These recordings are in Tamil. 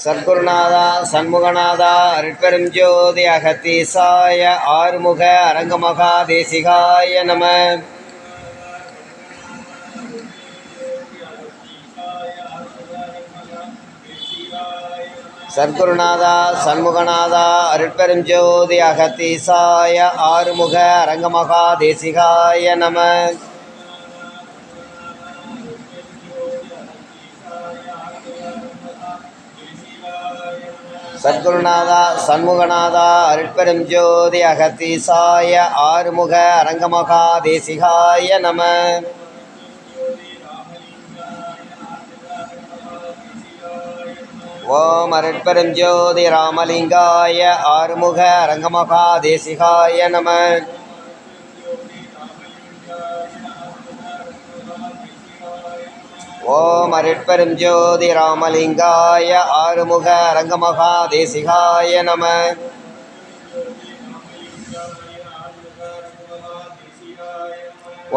சத்குருநாதா சண்முகநாதா அருட்பெரும் ஜோதி அகத்தீசாய ஆறுமுக அரங்கமகா தேசிகாய நம. சத்குருநாதா சண்முகநாதா அருட்பெரும் ஜோதி அகத்தீசாய ஆறுமுக அரங்கமகா தேசிகாய நம. சத்குருநாதா சண்முகநாதா அருட்பெரும் ஜோதி அகத்தீசாய ஆறுமுக அரங்கமகா தேசிகாய நம. ஓம் அருட்பெரும் ஜோதி ராமலிங்காய ஆறுமுக அரங்கமகா தேசிகாய நம. ஓம் அருட்பெரும் ஜோதி ராமலிங்காய ஆறுமுக அரங்கமகா தேசிகாய நம.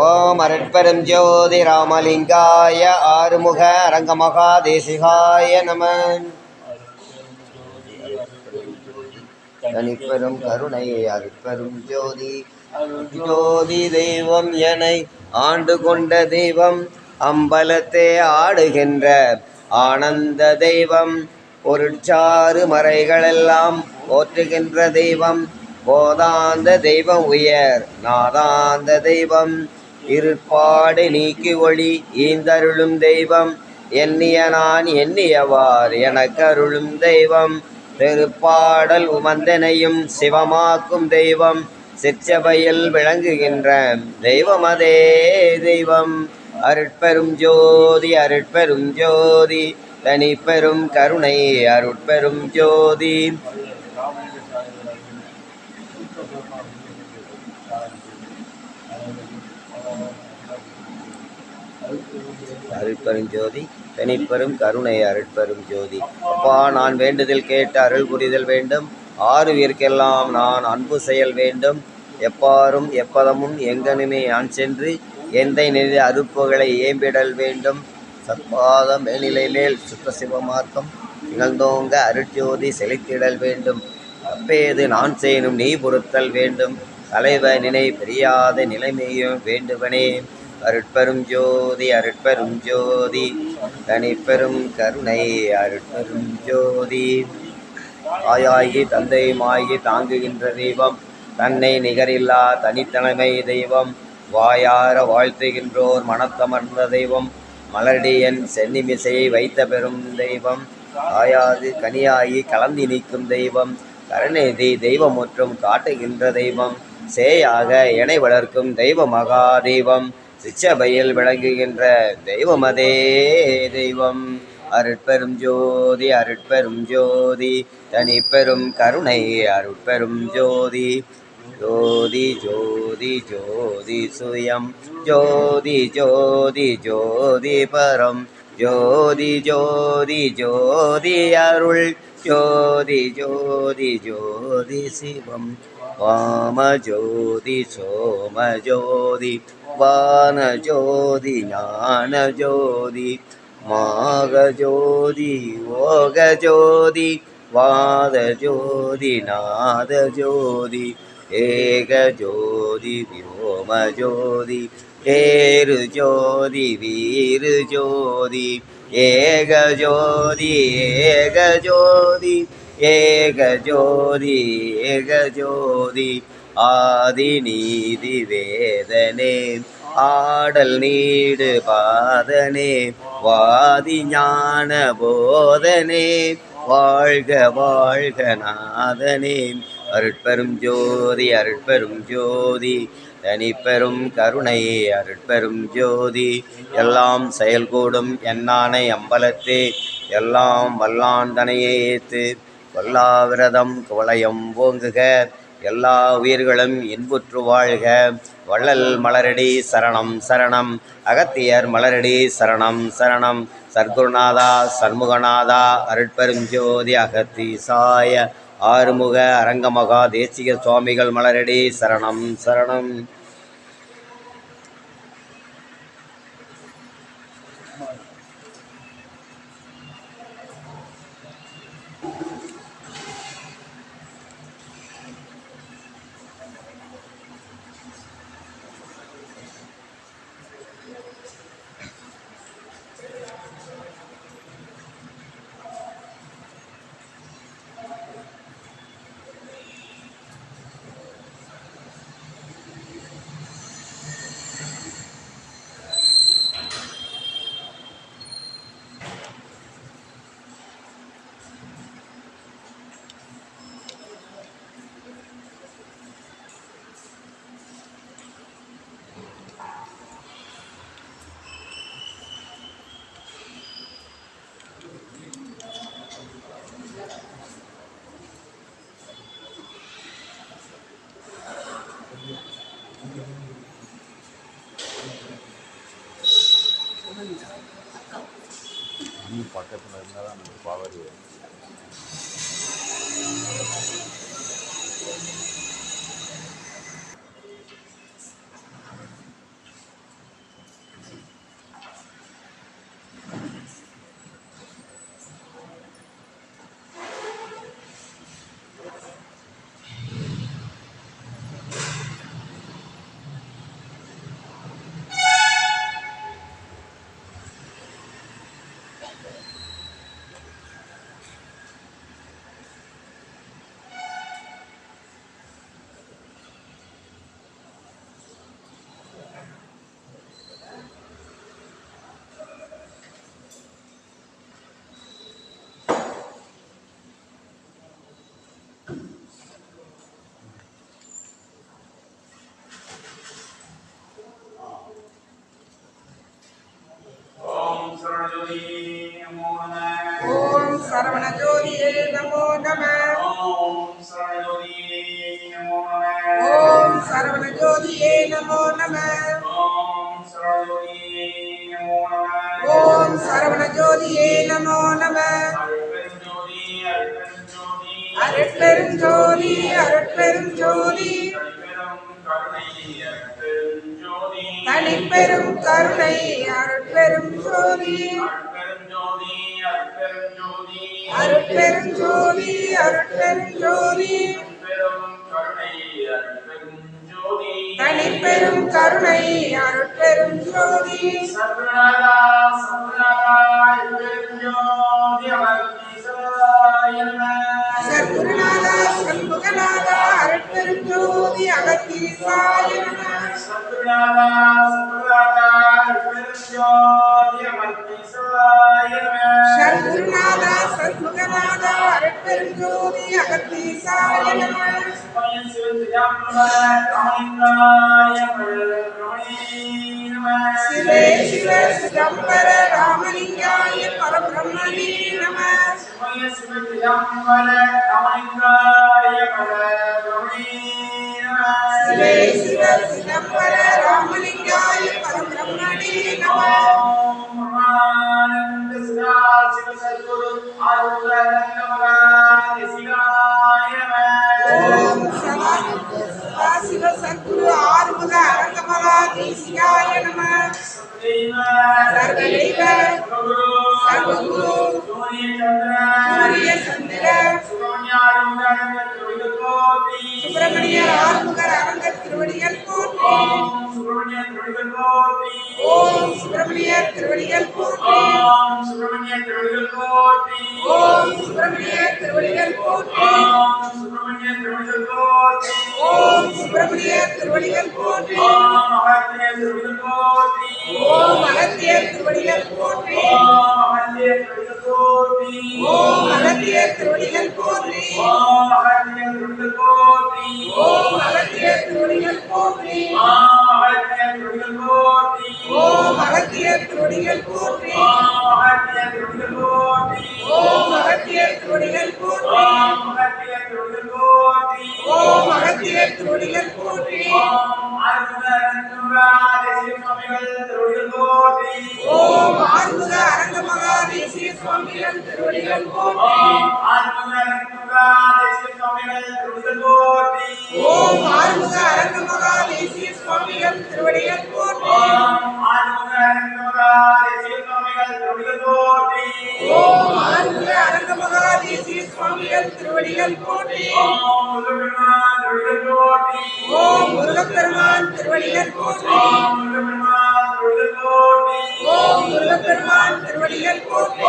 ஓம் அருட்பெரும் ஜோதி ராமலிங்காய ஆறுமுக அரங்கமகா தேசிகாய நம. தனிப்பெரும் கருணை அருட்பெரும் ஜோதி ஜோதி தெய்வம் எனை ஆண்டு கொண்ட தெய்வம் அம்பலத்தே ஆடுகின்ற ஆனந்த தெய்வம் பொருட்சாறு மறைகளெல்லாம் போற்றுகின்ற தெய்வம் போதாந்த தெய்வம் உயர் நாதாந்த தெய்வம் இருப்பாடு நீக்கி ஒளி ஈந்தருளும் தெய்வம் எண்ணிய நான் எண்ணியவார் எனக்கருளும் தெய்வம் திருப்பாடல் உமந்தனையும் சிவமாக்கும் தெய்வம் சிற்சபையில் விளங்குகின்ற தெய்வம் அதே தெய்வம் அருட்பெரும் ஜோதி அருட்பெரும் ஜோதி தனிப்பெரும் கருணை அருட்பெரும் ஜோதி. அருட்பெரும் ஜோதி தனிப்பெரும் கருணை அருட்பெரும் ஜோதி. அப்பா, நான் வேண்டுதல் கேட்டு அருள் புரிதல் வேண்டும். ஆறுவிற்கெல்லாம் நான் அன்பு செயல் வேண்டும். எப்பாரும் எப்பதமும் எங்கனுமே நான் சென்று எந்தை நிலை அருப்புகளை ஏம்பிடல் வேண்டும். சத்பாத மேல்நிலை மேல் சுத்த சிவமார்க்கம் நிகழ்ந்தோங்க அருட்ஜோதி செலுத்திடல் வேண்டும். அப்பேது நான் செய்யணும் நீ பொறுத்தல் வேண்டும். தலைவ நினை பிரியாத நிலைமையும் வேண்டுவனே. அருட்பெரும் ஜோதி அருட்பெரும் ஜோதி தனிப்பெரும் கருணை அருட்பெரும் ஜோதி. தாயாகி தந்தையுமாகி தாங்குகின்ற தெய்வம் தன்னை நிகரில்லா தனித்தலைமை தெய்வம் வாயார வாழ்த்துகின்றோர் மனத்தமர்ந்த தெய்வம் மலரடியன் சென்னிமிசையை வைத்த பெரும் தெய்வம் தாயாது கனியாகி கலந்து நிற்கும் தெய்வம் கருணேதி தெய்வம் மற்றும் காட்டுகின்ற தெய்வம் சேயாக இணை வளர்க்கும் தெய்வ மகா தெய்வம் சிச்சபையில் விளங்குகின்ற தெய்வம் அதே தெய்வம் அருட்பெரும் ஜோதி அருட்பெரும் ஜோதி தனிப்பெரும் கருணை அருட்பெரும் ஜோதி. ஜோதி ஜோதி ஜோதி சுயம் ஜோதி ஜோதி ஜோதி பரம் ஜோதி ஜோதி ஜோதி அருள் ஜோதி ஜோதி ஜோதி சிவம் வாம ஜோதி சோம ஜோதி வான ஜோதி ஞான ஜோதி மாக ஜோதி ஓக ஜோதி வாத ஜோதி நாத ஜோதி ஏக ஜோதி வியோம ஜோதி ஏரு ஜோதி வீரு ஜோதி ஏக ஜோதி ஏக ஜோதி ஏக ஜோதி ஏக ஜோதி ஆதி நீதி வேதனே ஆடல் நீடு பாதனே வாதி ஞான போதனே வாழ்க வாழ்க நாதனே. அருட்பெரும் ஜோதி அருட்பெரும் ஜோதி தனிப்பெரும் கருணை அருட்பெரும் ஜோதி. எல்லாம் செயல்கூடும் என்னானை அம்பலத்தே எல்லாம் வல்லாந்தனையே ஏத்து கொல்லாவிரதம் குவளையம் ஓங்குக எல்லா உயிர்களும் இன்புற்று வாழ்க. வள்ளல் மலரடி சரணம் சரணம் அகத்தியர் மலரடி சரணம் சரணம். சத்குருநாதா சண்முகநாதா அருட்பெரும் ஜோதி அகத்தீசாய ஆறுமுக அரங்கமகா தேசிக சுவாமிகள் மலரடி சரணம் சரணம். பக்கத்தில் இருந்தால் தான் நமக்கு பவர். ஓம் சரவண ஜோதியே நமோ நம. ஓம் சரவண ஜோதியே நமோ நம. ஓம் சரவண ஜோதியே நமோ நம. அருட்பெரும் ஜோதி அருட்பெரும் ஜோதி தனிப்பெரும் கருணை அருட்பெரும் ஜோதி அருட்பெரும் ஜோதி அருட்பெரும் ஜோதி தனிப்பெரும் கருணை அருட்பெரும் ஜோதி சத்குருநாதா சண்முகநாதா அருட்பெரும் ஜோதி அகத்தீசாய நம. சத்குருநாதா சண்முகநாதா அருட்பெரும் ஜோதி அகத்தீசாய நம. சிவே சிவ சிதம்பர ராமலிங்காய பரபிரம்மணே நம. சிவே சிவ சிதம்பர ராமலிங்காய பரபிரம்மணே நம. ஓம் சிவ சத்குரு ஆறுமுக அரங்கமகா தேசிகாய நம. சர்வதெய்வ சர்வகுரு சூரிய சந்திர சுப்பிரமணிய ஆறுமுக அரங்க திருவடிகள் போற்றி. ஓம் சுப்பிரமணிய திருவடிகள் போற்றி. ஓம் சுப்பிரமணிய திருவடிகள் போற்றி. ஓம் சுப்பிரமணிய திருவடிகள் போற்றி. ஓம் அகத்திய திருவடிகள் போற்றி. ஓம் அகத்திய திருவடிகள் போற்றி. ஓம் அகத்திய திருவடிகள் போற்றி. ஓம் அகத்திய திருவடிகள் போற்றி. ஓம் அகத்திய திருவடிகள் போற்றி. ஓம் அகத்திய திருவடிகள் போற்றி. ஓம் அகத்திய திருவடிகள் போற்றி. ஓம் ஆறுமுக அரங்கமகா தேசிய சுவாமிகள் திருவடிகள் போற்றி. ஓம் ஆறுமுக அரங்கமகா தேசிய சுவாமிகள் திருவடிகள் போற்றி. ஓம் ஆறுமுக அரங்கமகா தேசிய சுவாமிகள் திருவடிகள் போற்றி. ஓம் முருகப்பெருமான் திருவடிகள் போற்றி. ஓம் முருகப்பெருமான் திருவடிகள் போற்றி.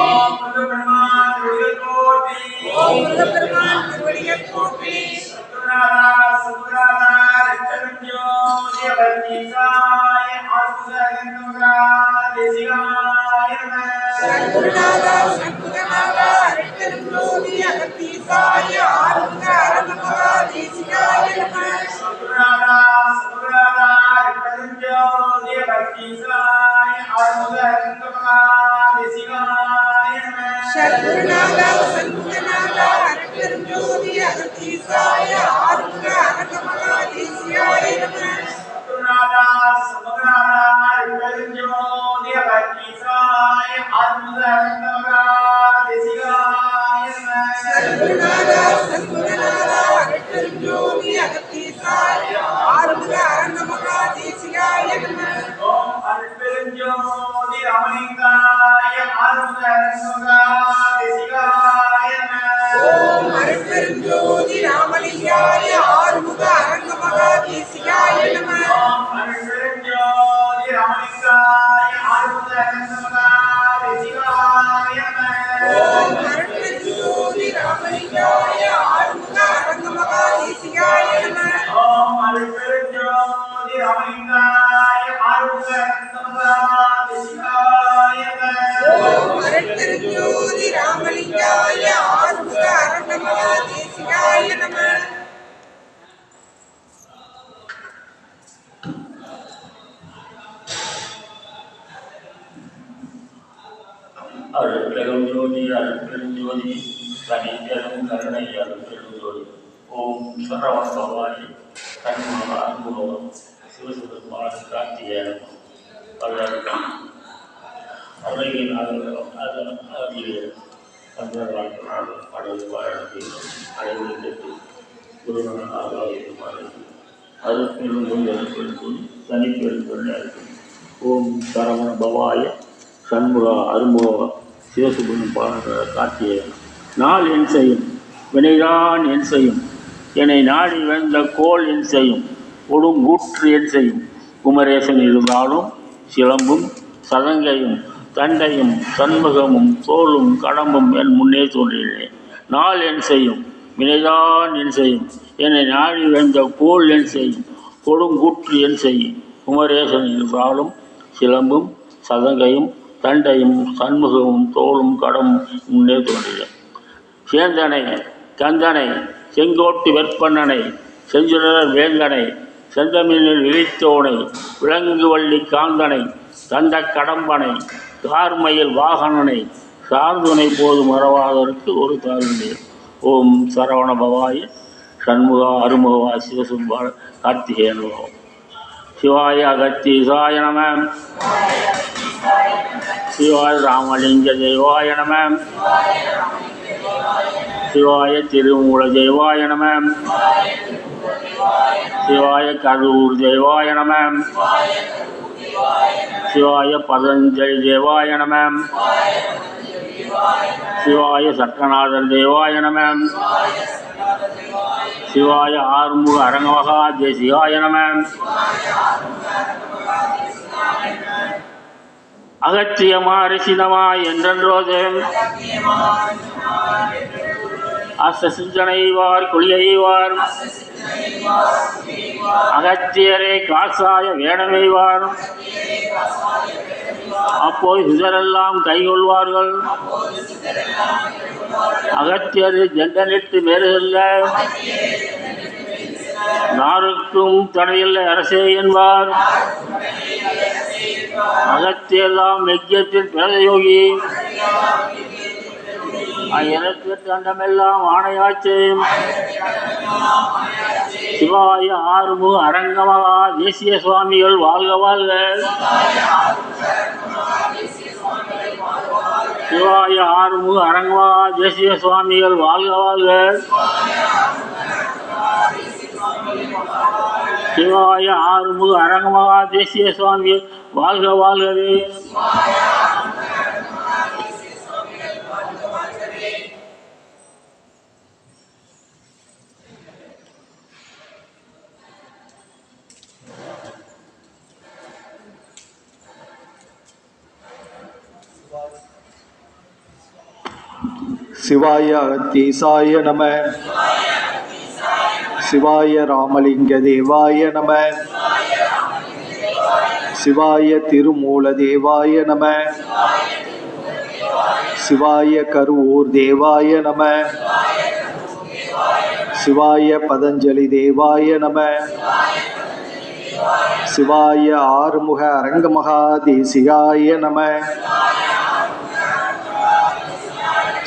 ஓம் முருகப்பெருமான் திருவடிகள் போற்றி. சத்குருநாதா சண்முகநாதா அருட்பெரும் ஜோதி அகத்தீசாய ஆறுமுக அரங்கமகா தேசிகாய நம. சத்குருநாதா சண்முகநாதா அருட்பெரும் ஜோதி அகத்தீசாய ஆறுமுக அரங்கமகா தேசிகாய நம. சத்குருநாதா ராமலிங்காய ஆறுமுக அரங்கமகா சிவாய ஓம் அருட்பெருஞ்சோதி ராமலிங்காய ஆறுமுக அரங்கமகா தேசிகாய நமः. ஓம் அருட்பெருஞ்சோதி ராமலிங்காய ஆறுமுக அரங்கமகா சிவாய ஓம் அருட்பெருஞ்சோதி ராமலிங்காய ஆறுமுக அரங்கமகா தேசிகாய நமः. அருட்பெருஞ்சோதி அருட்பெருஞ்சோதி தனிப்பெரும் கருணை அருட்பெருஞ்சோதி. ஓம் சரவண பவாய் தன்மன அனுபவம் சிவசுதர்மான கார்த்திகேயன் பல்லருக்கம் அருகில் அருகிய பஞ்சவாழ்நாள் அடைவு வாழ்க்கை அடைவு கேட்டு குருவன் ஆகாவியமாறு அருட்பெருஞ்சோதி அருட்பெருஞ்சோதி தனிப்பெரும் கருணை அருட்பெரும். ஓம் சரவண பவாய சண்முக அருமுக சிவசுபுரம் கார்த்திகேயன். நாள் என் செய்யும் வினைதான் என் செய்யும் என்னை நாடி வந்த கோல் என் செய்யும் கொடுங்கூற்று என் செய்யும் குமரேசன் இருந்தாலும் சிலம்பும் சதங்கையும் தண்டையும் சண்முகமும் தோளும் கடம்பும் என் முன்னே தோன்றினேன். நாள் என் செய்யும் வினைதான் என் செய்யும் என்னை நாடி வந்த கோல் என் செய்யும் கொடுங்கூற்று என் செய்யும் குமரேசன் இருந்தாலும் சிலம்பும் சதங்கையும் தண்டையும் சண்முகமும் தோளும் கடம் முன்னே தோன்றிய சேந்தனை கந்தனை செங்கோட்டு வெற்பண்ணனை செஞ்சுடர் வேந்தனை செந்தமிழில் விழித்தோனை விலங்கு வள்ளி காந்தனை தந்த கடம்பனை கார்மயில் வாகனனை சார்துணை போது மறவாதற்கு ஒரு தாழ்ந்தேன். ஓம் சரவண பவாய சண்முகா அருமுகவா சிவசும்பா கார்த்திகேயன். சிவாய அகத்தீசாய நம. சிவாய ராமலிங்க தேவாய நம. சிவாய திருமூல தேவாய நம. சிவாய கரூர் தேவாய நம. சிவாய பதஞ்சலி தேவாய நம. சிவாய சட்டநாதன் தேவாய நம. சிவாய ஆறுமுக அரங்கமகா தேசிகாய நம. அகத்தியமா ரிசிதமாய் என்றென்றோது அசிந்தனைவார் குளியைவார் அகத்தியரே காசாய வேடமைவார் அப்போது சிதரெல்லாம் கைகொள்வார்கள். அகத்தியர் ஜெண்டனிட்டு மேறுதல்ல நாருக்கும் தடையில்லை அரசே என்பார். அகத்தியெல்லாம் மெக்கியத்தில் பிரதயோகி எனக்கு தண்டமெல்லாம் ஆணையாச்சு. சிவாய ஆறுமுக அரங்கமகா தேசிய சுவாமிகள் வாழ்க வாழ்க. சிவாய ஆறுமுக அரங்கமகா தேசிய சுவாமிகள் வாழ்க வாழ்க. சிவாய ஆறுமுக அரங்கமகா தேசிய சுவாமிகள் வாழ்க வாழ்கவே. சிவாய அகத்தீசாய நம. சிவாய ராமலிங்க தேவாய நம. சிவாய திருமூல தேவாய நம. சிவாய கருவூர் தேவாய நம. சிவாய பதஞ்சலி தேவாய நம. சிவாய ஆறுமுக அரங்கமகா தேசிகாய நம.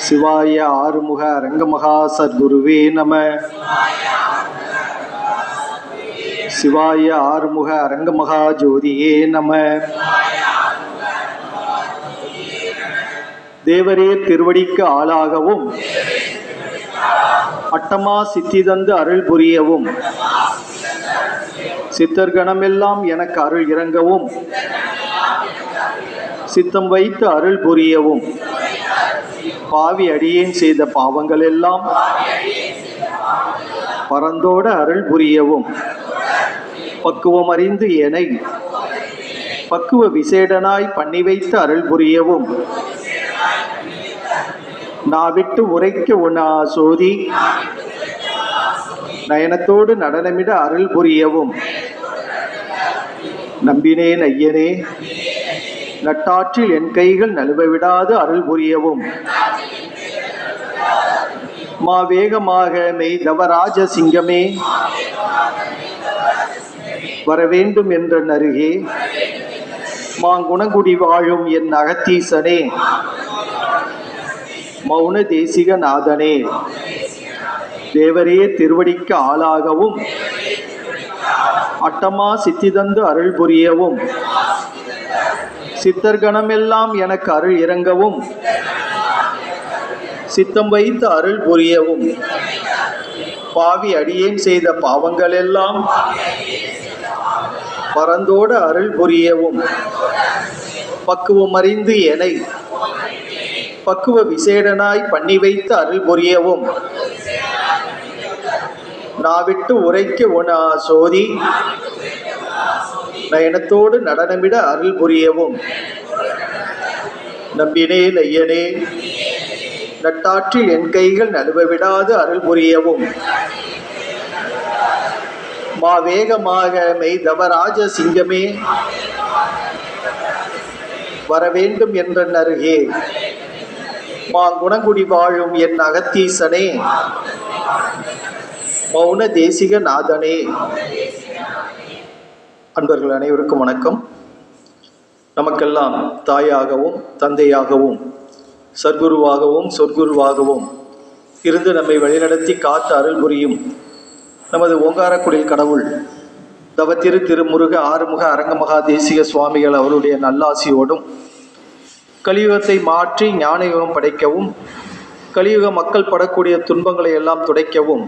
சிவாய ஆறுமுக அரங்கமகா சத்குருவே நம. சிவாய ஆறுமுக அரங்கமகா ஜோதியே நம. தேவரே திருவடிக்கு ஆளாகவும் அட்டமா சித்தி தந்து அருள் புரியவும் சித்தர்கணமெல்லாம் எனக்கு அருள் இறங்கவும் சித்தம் வைத்து அருள் புரியவும் பாவி அடியேன் செய்த பாவங்கள் எல்லாம் பரந்தோட அருள் புரியவும் பக்குவம் அறிந்து என்னை பக்குவ விசேடனாய் பண்ணி வைத்து அருள் புரியவும் நாவிட்டு உரைக்க உணா சோதி நயனத்தோடு நடனமிட அருள் புரியவும் நம்பினேன் ஐயனே நட்டாற்றில் என் கைகள் நழுவ விடாது அருள் புரியவும் மாவேகமாக மெய் தவராஜ சிங்கமே வரவேண்டும் என்ற நருகே மாங்குணங்குடி வாழும் என் அகத்தீசனே மௌன தேசிக நாதனே தேவரே திருவடிக்கு ஆளாகவும் அட்டமா சித்தி தந்து அருள் புரியவும் சித்தர்கணமெல்லாம் எனக்கு அருள் இறங்கவும் சித்தம் வைத்து அருள் புரியவும் பாவி அடியேன் செய்த பாவங்கள் எல்லாம் பரந்தோடு அருள் புரியவும் பக்குவம் அறிந்து எனை பக்குவ விசேடனாய் பண்ணி வைத்து அருள் புரியவும் நாவிட்டு உரைக்க உணா சோதி நயனத்தோடு நடனமிட அருள் புரியவும் நம்பினேன் ஐயனே நட்டாற்றில் என் கைகள் நழுவ விடாது அருள் புரியவும் மாவேகமாக மெய் தவராஜ சிங்கமே வரவேண்டும் என்ற நருகே மாங்குணங்குடி வாழும் என் அகத்தீசனே மௌன தேசிக நாதனே. அன்பர்கள் அனைவருக்கும் வணக்கம். நமக்கெல்லாம் தாயாகவும் தந்தையாகவும் சர்க்குருவாகவும் சொற்குருவாகவும் இருந்து நம்மை வழிநடத்தி காத்து அருள் புரியும் நமது ஓங்காரக்குடில் கடவுள் தவத்திரு திருமுருக ஆறுமுக அரங்கமகா தேசிக சுவாமிகள் அவருடைய நல்லாசியோடும் கலியுகத்தை மாற்றி ஞானயுகம் படைக்கவும் கலியுக மக்கள் படக்கூடிய துன்பங்களை எல்லாம் துடைக்கவும்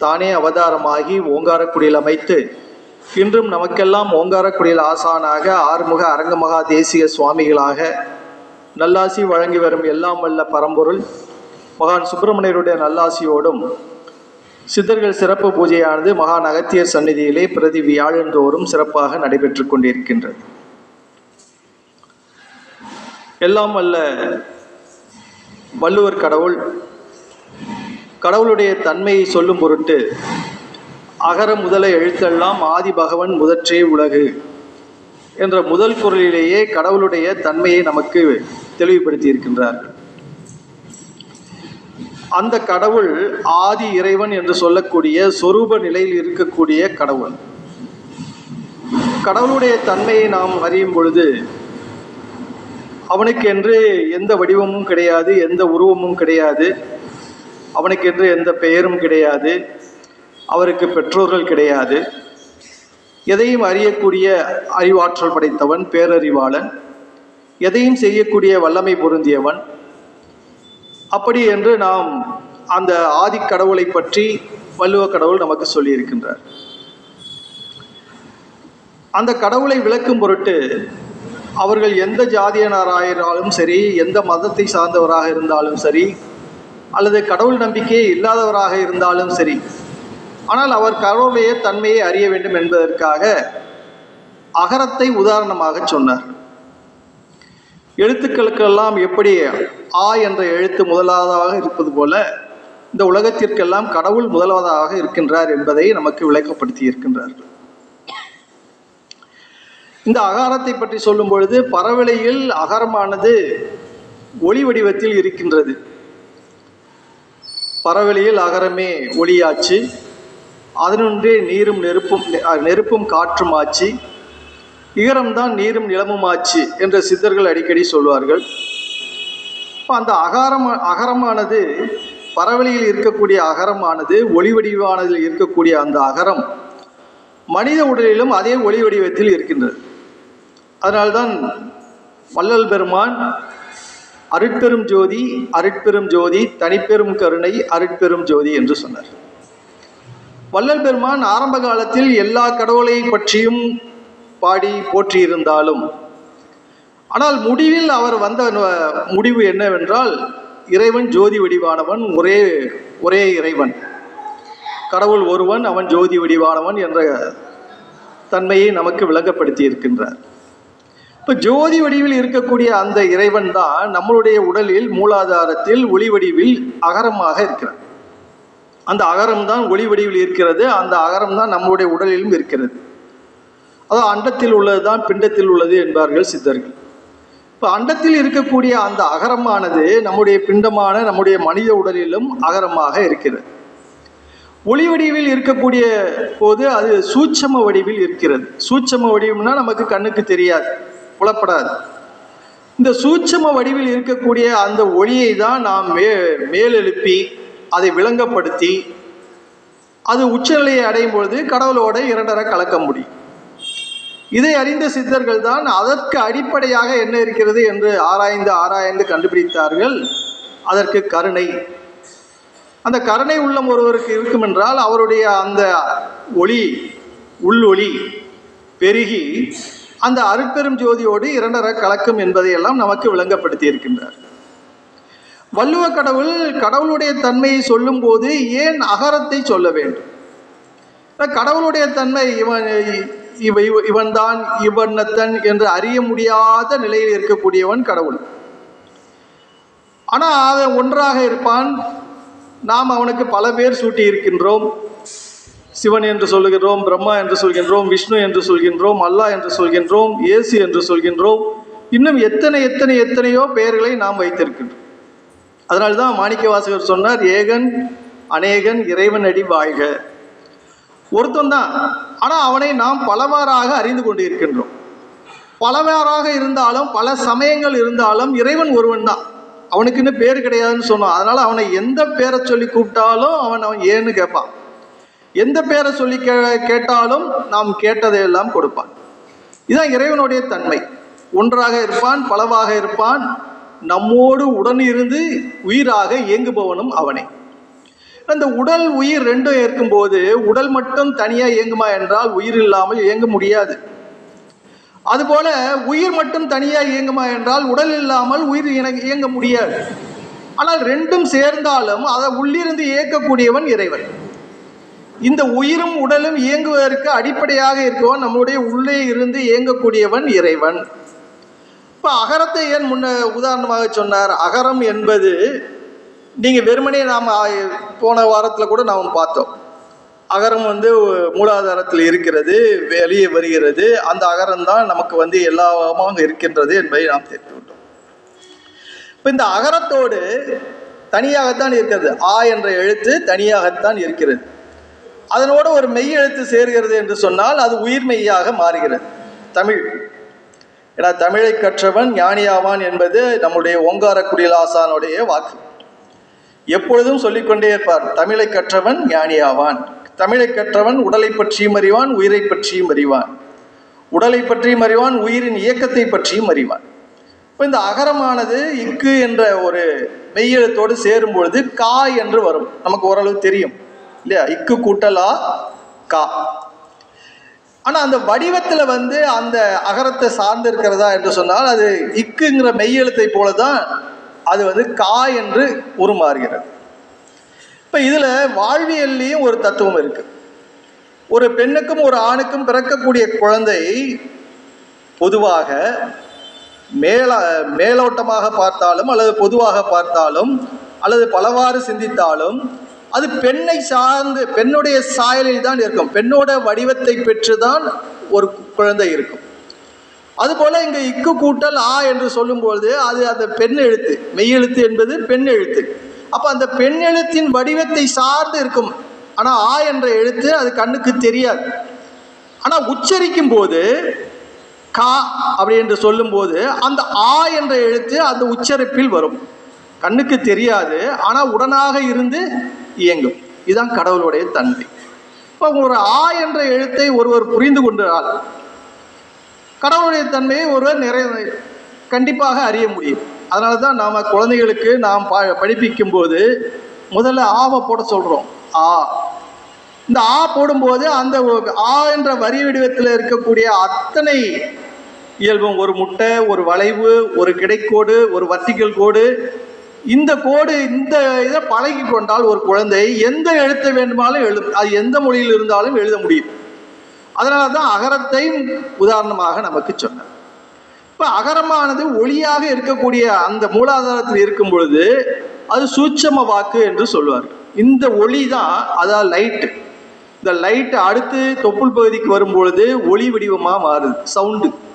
தானே அவதாரமாகி ஓங்காரக்குடியில் அமைத்து இன்றும் நமக்கெல்லாம் ஓங்காரக்குடியில் ஆசானாக ஆறுமுக அரங்கமகா தேசிக சுவாமிகளாக நல்லாசி வழங்கி வரும் எல்லாம் வல்ல பரம்பொருள் மகான் சுப்பிரமணியருடைய நல்லாசியோடும் சித்தர்கள் சிறப்பு பூஜையானது மகான் அகத்தியர் சந்நிதியிலே பிரதி வியாழந்தோறும் சிறப்பாக நடைபெற்று கொண்டிருக்கின்றது. எல்லாம் வல்ல வள்ளுவர் கடவுளுடைய தன்மையை சொல்லும் பொருட்டு அகர முதல எழுத்தெல்லாம் ஆதி பகவன் முதற்றே உலகு என்ற முதல் குறளிலேயே கடவுளுடைய தன்மையை நமக்கு தெளிவுபடுத்தி இருக்கின்றார்கள். அந்த கடவுள் ஆதி இறைவன் என்று சொல்லக்கூடிய சொரூப நிலையில் இருக்கக்கூடிய கடவுள். கடவுளுடைய தன்மையை நாம் அறியும் பொழுது அவனுக்கென்று எந்த வடிவமும் கிடையாது, எந்த உருவமும் கிடையாது, அவனுக்கென்று எந்த பெயரும் கிடையாது, அவருக்கு பெற்றோர்கள் கிடையாது. எதையும் அறியக்கூடிய அறிவாற்றல் படைத்தவன், பேரறிவாளன், எதையும் செய்யக்கூடிய வல்லமை பொருந்தியவன். அப்படி என்று நாம் அந்த ஆதி கடவுளை பற்றி வள்ளுவ கடவுள் நமக்கு சொல்லியிருக்கின்றார். அந்த கடவுளை விளக்கும் பொருட்டு அவர்கள் எந்த ஜாதியினராயிருந்தாலும் சரி, எந்த மதத்தை சார்ந்தவராக இருந்தாலும் சரி, அல்லது கடவுள் நம்பிக்கையே இல்லாதவராக இருந்தாலும் சரி, ஆனால் அவர் கடவுளுடைய தன்மையை அறிய வேண்டும் என்பதற்காக அகரத்தை உதாரணமாக சொன்னார். எழுத்துக்களுக்கெல்லாம் எப்படி ஆ என்ற எழுத்து முதலாவதாக இருப்பது போல இந்த உலகத்திற்கெல்லாம் கடவுள் முதலாவதாக இருக்கின்றார் என்பதை நமக்கு விளக்கப்படுத்தி இருக்கின்றார்கள். இந்த அகாரத்தை பற்றி சொல்லும் பொழுது பரவெளியில் அகரமானது ஒளி வடிவத்தில் இருக்கின்றது. பரவெளியில் அகரமே ஒளியாச்சு, அதனொன்றே நீரும் நெருப்பும் காற்றும் ஆச்சு, இகரம்தான் நீரும் நிலமும் ஆச்சு என்ற சித்தர்கள் அடிக்கடி சொல்வார்கள். அந்த அகரமானது பரவெளியில் இருக்கக்கூடிய அகரமானது ஒளி வடிவானதில் இருக்கக்கூடிய அந்த அகரம் மனித உடலிலும் அதே ஒளி வடிவத்தில் இருக்கின்றது. அதனால்தான் வள்ளல் பெருமான் அருட்பெரும் ஜோதி அருட்பெரும் ஜோதி தனிப்பெரும் கருணை அருட்பெரும் ஜோதி என்று சொன்னார். வள்ளல் பெருமான் ஆரம்ப காலத்தில் எல்லா கடவுளை பற்றியும் பாடி போற்றியிருந்தாலும், ஆனால் முடிவில் அவர் வந்த முடிவு என்னவென்றால் இறைவன் ஜோதி வடிவானவன், ஒரே இறைவன், கடவுள் ஒருவன், அவன் ஜோதி வடிவானவன் என்ற தன்மையை நமக்கு விளங்கப்படுத்தி இருக்கின்றார். இப்போ ஜோதி வடிவில் இருக்கக்கூடிய அந்த இறைவன் தான் நம்மளுடைய உடலில் மூலாதாரத்தில் ஒளி வடிவில் அகரமாக இருக்கிறார். அந்த அகரம் தான் ஒளி வடிவில் இருக்கிறது. அந்த அகரம் தான் நம்முடைய உடலிலும் இருக்கிறது. அதாவது அண்டத்தில் உள்ளது தான் பிண்டத்தில் உள்ளது என்பார்கள் சித்தர்கள். இப்போ அண்டத்தில் இருக்கக்கூடிய அந்த அகரமானது நம்முடைய பிண்டமான நம்முடைய மனித உடலிலும் அகரமாக இருக்கிறது. ஒளி வடிவில் இருக்கக்கூடிய போது அது சூட்சம வடிவில் இருக்கிறது. சூட்சம வடிவம்னா நமக்கு கண்ணுக்கு தெரியாது, புலப்படாது. இந்த சூட்சம வடிவில் இருக்கக்கூடிய அந்த ஒளியை தான் நாம் மேலெழுப்பி அதை விளங்கப்படுத்தி அது உச்சநிலையை அடையும் பொழுது கடவுளோட இரண்டரை கலக்க முடியும். இதை அறிந்த சித்தர்கள் தான் அதற்கு அடிப்படையாக என்ன இருக்கிறது என்று ஆராய்ந்து கண்டுபிடித்தார்கள். அதற்கு கருணை. அந்த கருணை உள்ளம் ஒருவருக்கு இருக்கும் என்றால் அவருடைய அந்த ஒளி உள்ளொளி பெருகி அந்த அருட்பெரும் ஜோதியோடு இரண்டரை கலக்கும் என்பதையெல்லாம் நமக்கு விளங்கப்படுத்தி இருக்கின்றார். வள்ளுவ கடவுளுடைய தன்மையை சொல்லும் போது ஏன் அகரத்தை சொல்ல வேண்டும்? கடவுளுடைய தன்மை இவன்தான் இவனத்தன் என்று அறிய முடியாத நிலையில் இருக்கக்கூடியவன் கடவுள். ஆனால் அவன் ஒன்றாக இருப்பான். நாம் அவனுக்கு பல பேர் சூட்டி இருக்கின்றோம். சிவன் என்று சொல்கின்றோம், பிரம்மா என்று சொல்கின்றோம், விஷ்ணு என்று சொல்கின்றோம், அல்லாஹ் என்று சொல்கின்றோம், இயேசு என்று சொல்கின்றோம். இன்னும் எத்தனையோ பெயர்களை நாம் வைத்திருக்கின்றோம். அதனால்தான் மாணிக்கவாசகர் சொன்னார், ஏகன் அநேகன் இறைவன் அடி வாழ்க. ஒருத்தன் தான், ஆனால் அவனை நாம் பலவாறாக அறிந்து கொண்டு இருக்கின்றோம். பலவாறாக இருந்தாலும் பல சமயங்கள் இருந்தாலும் இறைவன் ஒருவன் தான். அவனுக்குன்னு பேர் கிடையாதுன்னு சொன்னான். அதனால் அவனை எந்த பேரை சொல்லி கூப்பிட்டாலும் அவன் ஏன்னு கேட்பான். எந்த பேரை சொல்லி கேட்டாலும் நாம் கேட்டதையெல்லாம் கொடுப்பான். இதுதான் இறைவனுடைய தன்மை. ஒன்றாக இருப்பான், பலவாக இருப்பான். நம்மோடு உடன் இருந்து உயிராக இயங்குபவனும் அவனே. அந்த உடல் உயிர் ரெண்டும் இருக்கும்போது உடல் மட்டும் தனியாக இயங்குமா என்றால் உயிர் இல்லாமல் இயங்க முடியாது. அதுபோல உயிர் மட்டும் தனியாக இயங்குமா என்றால் உடல் இல்லாமல் உயிர் இயங்க முடியாது. ஆனால் ரெண்டும் சேர்ந்தாலும் அதை உள்ளிருந்து இயக்கக்கூடியவன் இறைவன். இந்த உயிரும் உடலும் இயங்குவதற்கு அடிப்படையாக இருக்கவன் நம்முடைய உள்ளே இருந்து இயங்கக்கூடியவன் இறைவன். இப்போ அகரத்தை ஏன் உதாரணமாக சொன்னார்? அகரம் என்பது நீங்கள் வெறுமனே நாம் போன வாரத்தில் கூட நாம் பார்த்தோம். அகரம் மூலாதாரத்தில் இருக்கிறது, வெளியே வருகிறது. அந்த அகரம் தான் நமக்கு எல்லாமாக இருக்கின்றது என்பதை நாம் தெரிந்து கொண்டோம். இப்போ இந்த அகரத்தோடு தனியாகத்தான் இருக்கிறது. ஆ என்ற எழுத்து தனியாகத்தான் இருக்கிறது. அதனோடு ஒரு மெய் எழுத்து சேர்கிறது என்று சொன்னால் அது உயிர் மெய்யாக மாறுகிறது. தமிழ். ஏன்னா தமிழை கற்றவன் ஞானியாவான் என்பது நம்முடைய ஓங்கார குடிலாசானுடைய வாக்கு. எப்பொழுதும் சொல்லிக்கொண்டே இருப்பார், தமிழை கற்றவன் ஞானியாவான். தமிழை கற்றவன் உடலை பற்றியும் அறிவான், உயிரை பற்றியும் அறிவான். உடலை பற்றியும் அறிவான், உயிரின் இயக்கத்தை பற்றியும் அறிவான். இப்போ இந்த அகரமானது இக்கு என்ற ஒரு மெய்யெழுத்தோடு சேரும் பொழுது கா என்று வரும். நமக்கு ஓரளவு தெரியும் இல்லையா? இக்கு கூட்டலா கா. ஆனால் அந்த வடிவத்தில் அந்த அகரத்தை சார்ந்து இருக்கிறதா என்று சொன்னால் அது இக்குங்கிற மெய்யெழுத்தை போல தான் அது கா என்று உருமாறுகிறது. இப்போ இதில் வாழ்வியல்லையும் ஒரு தத்துவம் இருக்கு. ஒரு பெண்ணுக்கும் ஒரு ஆணுக்கும் பிறக்கக்கூடிய குழந்தை பொதுவாக மேலோட்டமாக பார்த்தாலும் அல்லது பொதுவாக பார்த்தாலும் அல்லது பலவாறு சிந்தித்தாலும் அது பெண்ணை சார்ந்து பெண்ணுடைய சாயலில் தான் இருக்கும். பெண்ணோட வடிவத்தை பெற்றுதான் ஒரு குழந்தை இருக்கும். அதுபோல் இங்கே இக்கு கூட்டல் ஆ என்று சொல்லும்பொழுது அது அந்த பெண் எழுத்து, மெய்யெழுத்து என்பது பெண் எழுத்து. அப்போ அந்த பெண் எழுத்தின் வடிவத்தை சார்ந்து இருக்கும். ஆனால் ஆ என்ற எழுத்து அது கண்ணுக்கு தெரியாது. ஆனால் உச்சரிக்கும் போது கா அப்படி என்று சொல்லும்போது அந்த ஆ என்ற எழுத்து அந்த உச்சரிப்பில் வரும். கண்ணுக்கு தெரியாது, ஆனால் உடனாக இருந்து இயங்கும். இதுதான் கடவுளுடைய தன்மை. இப்போ ஒரு ஆ என்ற எழுத்தை ஒருவர் புரிந்து கொண்டால் கடவுளுடைய தன்மையை ஒருவர் கண்டிப்பாக அறிய முடியும். அதனால தான் நாம் குழந்தைகளுக்கு நாம் படிப்பிக்கும் போது முதல்ல ஆவை போட சொல்கிறோம். ஆ, இந்த ஆ போடும்போது அந்த ஆ என்ற வரி வடிவத்தில் இருக்கக்கூடிய அத்தனை இயல்பும், ஒரு முட்டை, ஒரு வளைவு, ஒரு கிடைக்கோடு, ஒரு வர்டிகல் கோடு, இந்த கோடு, இந்த இதை பழகி கொண்டால் ஒரு குழந்தை எந்த எழுத்தை வேண்டுமானாலும் அது எந்த மொழியில் இருந்தாலும் எழுத முடியும். அதனால தான் அகரத்தை உதாரணமாக நமக்கு சொன்னார். இப்போ அகரமானது ஒளியாக இருக்கக்கூடிய அந்த மூலாதாரத்தில் இருக்கும் பொழுது அது சூட்சம வாக்கு என்று சொல்வார். இந்த ஒளி தான், அதாவது லைட்டு. இந்த லைட்டு அடுத்து தொப்புள் பகுதிக்கு வரும்பொழுது ஒளி வடிவமாக மாறுது.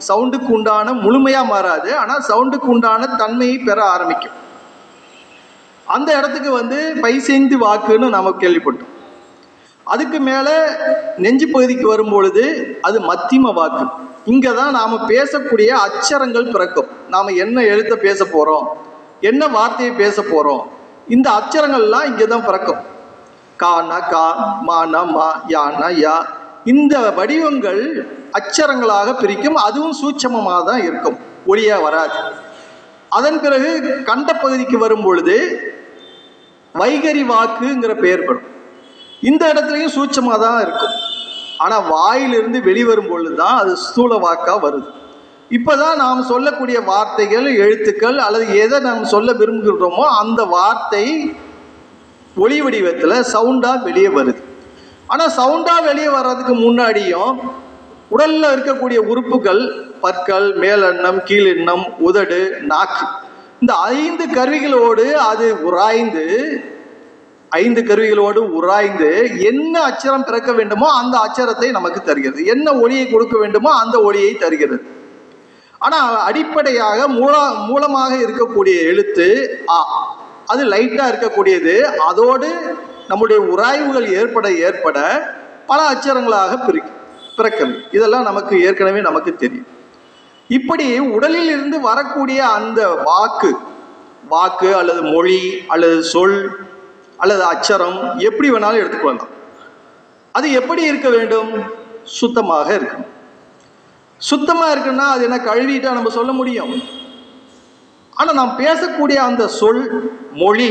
சவுண்டுக்கு உண்டான முழுமையாக மாறாது, ஆனால் சவுண்டுக்கு உண்டான தன்மையை பெற ஆரம்பிக்கும். அந்த இடத்துக்கு பைசேந்து வாக்குன்னு நாம் கேள்விப்பட்டோம். அதுக்கு மேலே நெஞ்சு பகுதிக்கு வரும்பொழுது அது மத்திம வாக்கு. இங்கே தான் நாம் பேசக்கூடிய அச்சரங்கள் பிறக்கும். நாம் என்ன எழுத்தை பேச போகிறோம், என்ன வார்த்தையை பேச போகிறோம், இந்த அச்சரங்கள்லாம் இங்கே தான் பிறக்கும். கானா கா, மானா மா, யானா யா. இந்த வடிவங்கள் அச்சரங்களாக பிரிக்கும். அதுவும் சூட்சமமாக தான் இருக்கும், ஒளியாக வராது. அதன் பிறகு கண்ட பகுதிக்கு வரும் பொழுது வைகரி வாக்குங்கிற பெயர் பெறும். இந்த இடத்துலையும் சூட்சமாக தான் இருக்கும், ஆனால் வாயிலிருந்து வெளிவரும் பொழுது தான் அது ஸ்தூல வாக்காக வருது. இப்போ தான் நாம் சொல்லக்கூடிய வார்த்தைகள், எழுத்துக்கள் அல்லது எதை நாம் சொல்ல விரும்புகிறோமோ அந்த வார்த்தை ஒளி வடிவத்தில் சவுண்டாக வெளியே வருது. ஆனால் சவுண்டாக வெளியே வர்றதுக்கு முன்னாடியும் உடலில் இருக்கக்கூடிய உறுப்புகள், பற்கள், மேலெண்ணம், கீழெண்ணம், உதடு, நாக்கு, இந்த 5 கருவிகளோடு அது உராய்ந்து என்ன அச்சரம் பிறக்க வேண்டுமோ அந்த அச்சரத்தை நமக்கு தருகிறது. என்ன ஒளியை கொடுக்க வேண்டுமோ அந்த ஒளியை தருகிறது. ஆனால் அடிப்படையாக மூலமாக இருக்கக்கூடிய எழுத்து ஆ, அது லைட்டாக இருக்கக்கூடியது. அதோடு நம்முடைய உராய்வுகள் ஏற்பட பல அச்சரங்களாக பிறக்கிறது. இதெல்லாம் நமக்கு தெரியும். இப்படி உடலில் இருந்து வரக்கூடிய அந்த வாக்கு அல்லது மொழி அல்லது சொல் அல்லது அச்சரம் எப்படி வேணாலும் எடுத்துக்கொள்ளலாம். அது எப்படி இருக்க வேண்டும்? சுத்தமாக இருக்கணும். சுத்தமாக இருக்குன்னா அது என்ன கழுவிட்டா நம்ம சொல்ல முடியும்? ஆனால் நாம் பேசக்கூடிய அந்த சொல், மொழி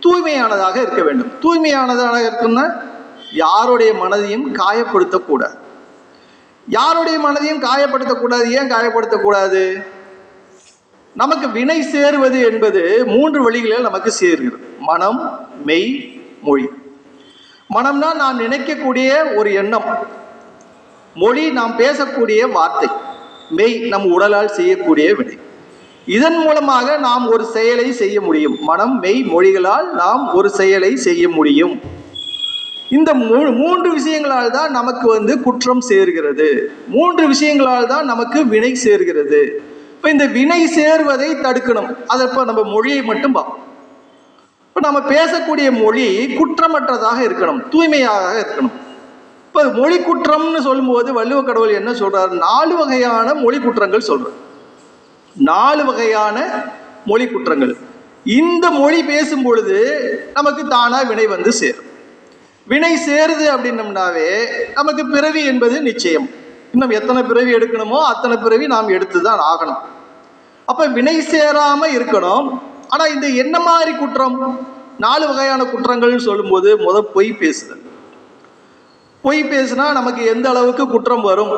தூய்மையானதாக இருக்க வேண்டும். தூய்மையானதாக இருக்குன்னா யாருடைய மனதையும் காயப்படுத்தக்கூடாது. ஏன் காயப்படுத்தக்கூடாது? நமக்கு வினை சேருவது என்பது 3 வழிகளில் நமக்கு சேர்கிறது. மனம், மெய், மொழி. மனம்னா நாம் நினைக்கக்கூடிய ஒரு எண்ணம், மொழி நாம் பேசக்கூடிய வார்த்தை, மெய் நம் உடலால் செய்யக்கூடிய வினை. இதன் மூலமாக நாம் ஒரு செயலை செய்ய முடியும். மனம், மெய், மொழிகளால் நாம் ஒரு செயலை செய்ய முடியும். இந்த 3 விஷயங்களால் தான் நமக்கு குற்றம் சேர்கிறது. 3 விஷயங்களால் தான் நமக்கு வினை சேர்கிறது. இப்போ இந்த வினை சேர்வதை தடுக்கணும். அதை இப்போ நம்ம மொழியை மட்டும் பார்ப்போம். இப்போ நம்ம பேசக்கூடிய மொழி குற்றமற்றதாக இருக்கணும், தூய்மையாக இருக்கணும். இப்போ மொழி குற்றம்னு சொல்லும்போது வள்ளுவ கடவுள் என்ன சொல்றார்? 4 வகையான மொழி குற்றங்கள் சொல்றார். 4 வகையான மொழி குற்றங்கள். இந்த மொழி பேசும் பொழுது நமக்கு தானா வினை சேரும். வினை சேருது அப்படின்னம்னாவே நமக்கு பிறவி என்பது நிச்சயம். இன்னும் எத்தனை பிறவி எடுக்கணுமோ அத்தனை பிறவி நாம் எடுத்து தான் ஆகணும். அப்போ வினை சேராமல் இருக்கணும். ஆனால் இந்த என்ன மாதிரி குற்றம்? 4 வகையான குற்றங்கள்னு சொல்லும்போது பொய் பேசுதல். பொய் பேசுனா நமக்கு எந்த அளவுக்கு குற்றம் வரும்?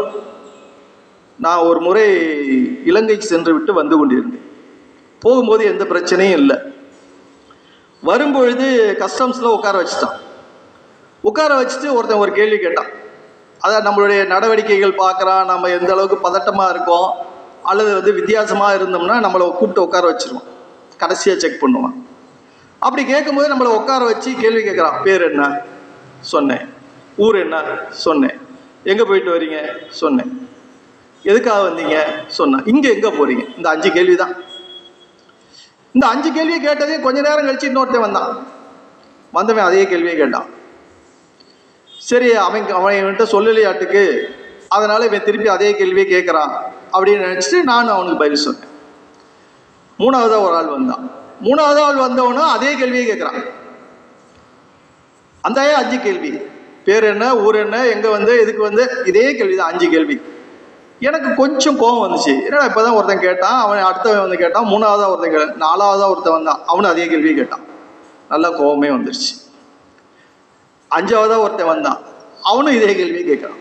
நான் ஒரு முறை இலங்கைக்கு சென்று விட்டு வந்து கொண்டிருந்தேன். போகும்போது எந்த பிரச்சனையும் இல்லை. வரும்பொழுது கஸ்டம்ஸில் உட்கார வச்சுட்டு ஒருத்தன் ஒரு கேள்வி கேட்டான். அதான் நம்மளுடைய நடவடிக்கைகள் பார்க்குறான், நம்ம எந்த அளவுக்கு பதட்டமாக இருக்கோம் அல்லது வித்தியாசமாக இருந்தோம்னா நம்மளை கூப்பிட்டு உட்கார வச்சுருவோம், கடைசியாக செக் பண்ணுவான். அப்படி கேட்கும்போது நம்மளை உட்கார வச்சு கேள்வி கேட்குறான். பேர் என்ன? சொன்னேன். ஊர் என்ன? சொன்னேன். எங்கே போயிட்டு வரீங்க? சொன்னேன். எதுக்காக வந்தீங்க? சொன்னேன். இங்கே எங்கே போகிறீங்க? இந்த 5 கேள்வி தான். இந்த 5 கேள்வியை கேட்டதையும் கொஞ்ச நேரம் கழிச்சு இன்னொருத்தன் வந்தவன் அதே கேள்வியை கேட்டான். சரி, அவன்கிட்ட சொல்லலையாட்டுக்கு, அதனால இவன் திருப்பி அதே கேள்வியை கேட்குறான் அப்படின்னு நினச்சிட்டு நான் அவனுக்கு பதில் சொன்னேன். 3வது ஒரு ஆள் வந்தான். 3வது ஆள் வந்தவனும் அதே கேள்வியை கேட்குறான். அந்த 5 கேள்வி, பேர் என்ன, ஊர் என்ன, எங்கே எதுக்கு இதே கேள்வி தான், 5 கேள்வி. எனக்கு கொஞ்சம் கோபம் வந்துச்சு. என்னடா இப்போ தான் ஒருத்தன் கேட்டான், அவன் அடுத்தவன் கேட்டான், 3வதாக ஒருத்தன் கேட்டான், 4வதாக ஒருத்தன் வந்தான், அவனும் அதே கேள்வியை கேட்டான். நல்லா கோபமே வந்துருச்சு. 5வதாக ஒருத்தன் வந்தான், அவனும் இதே கேள்வியை கேட்குறான்.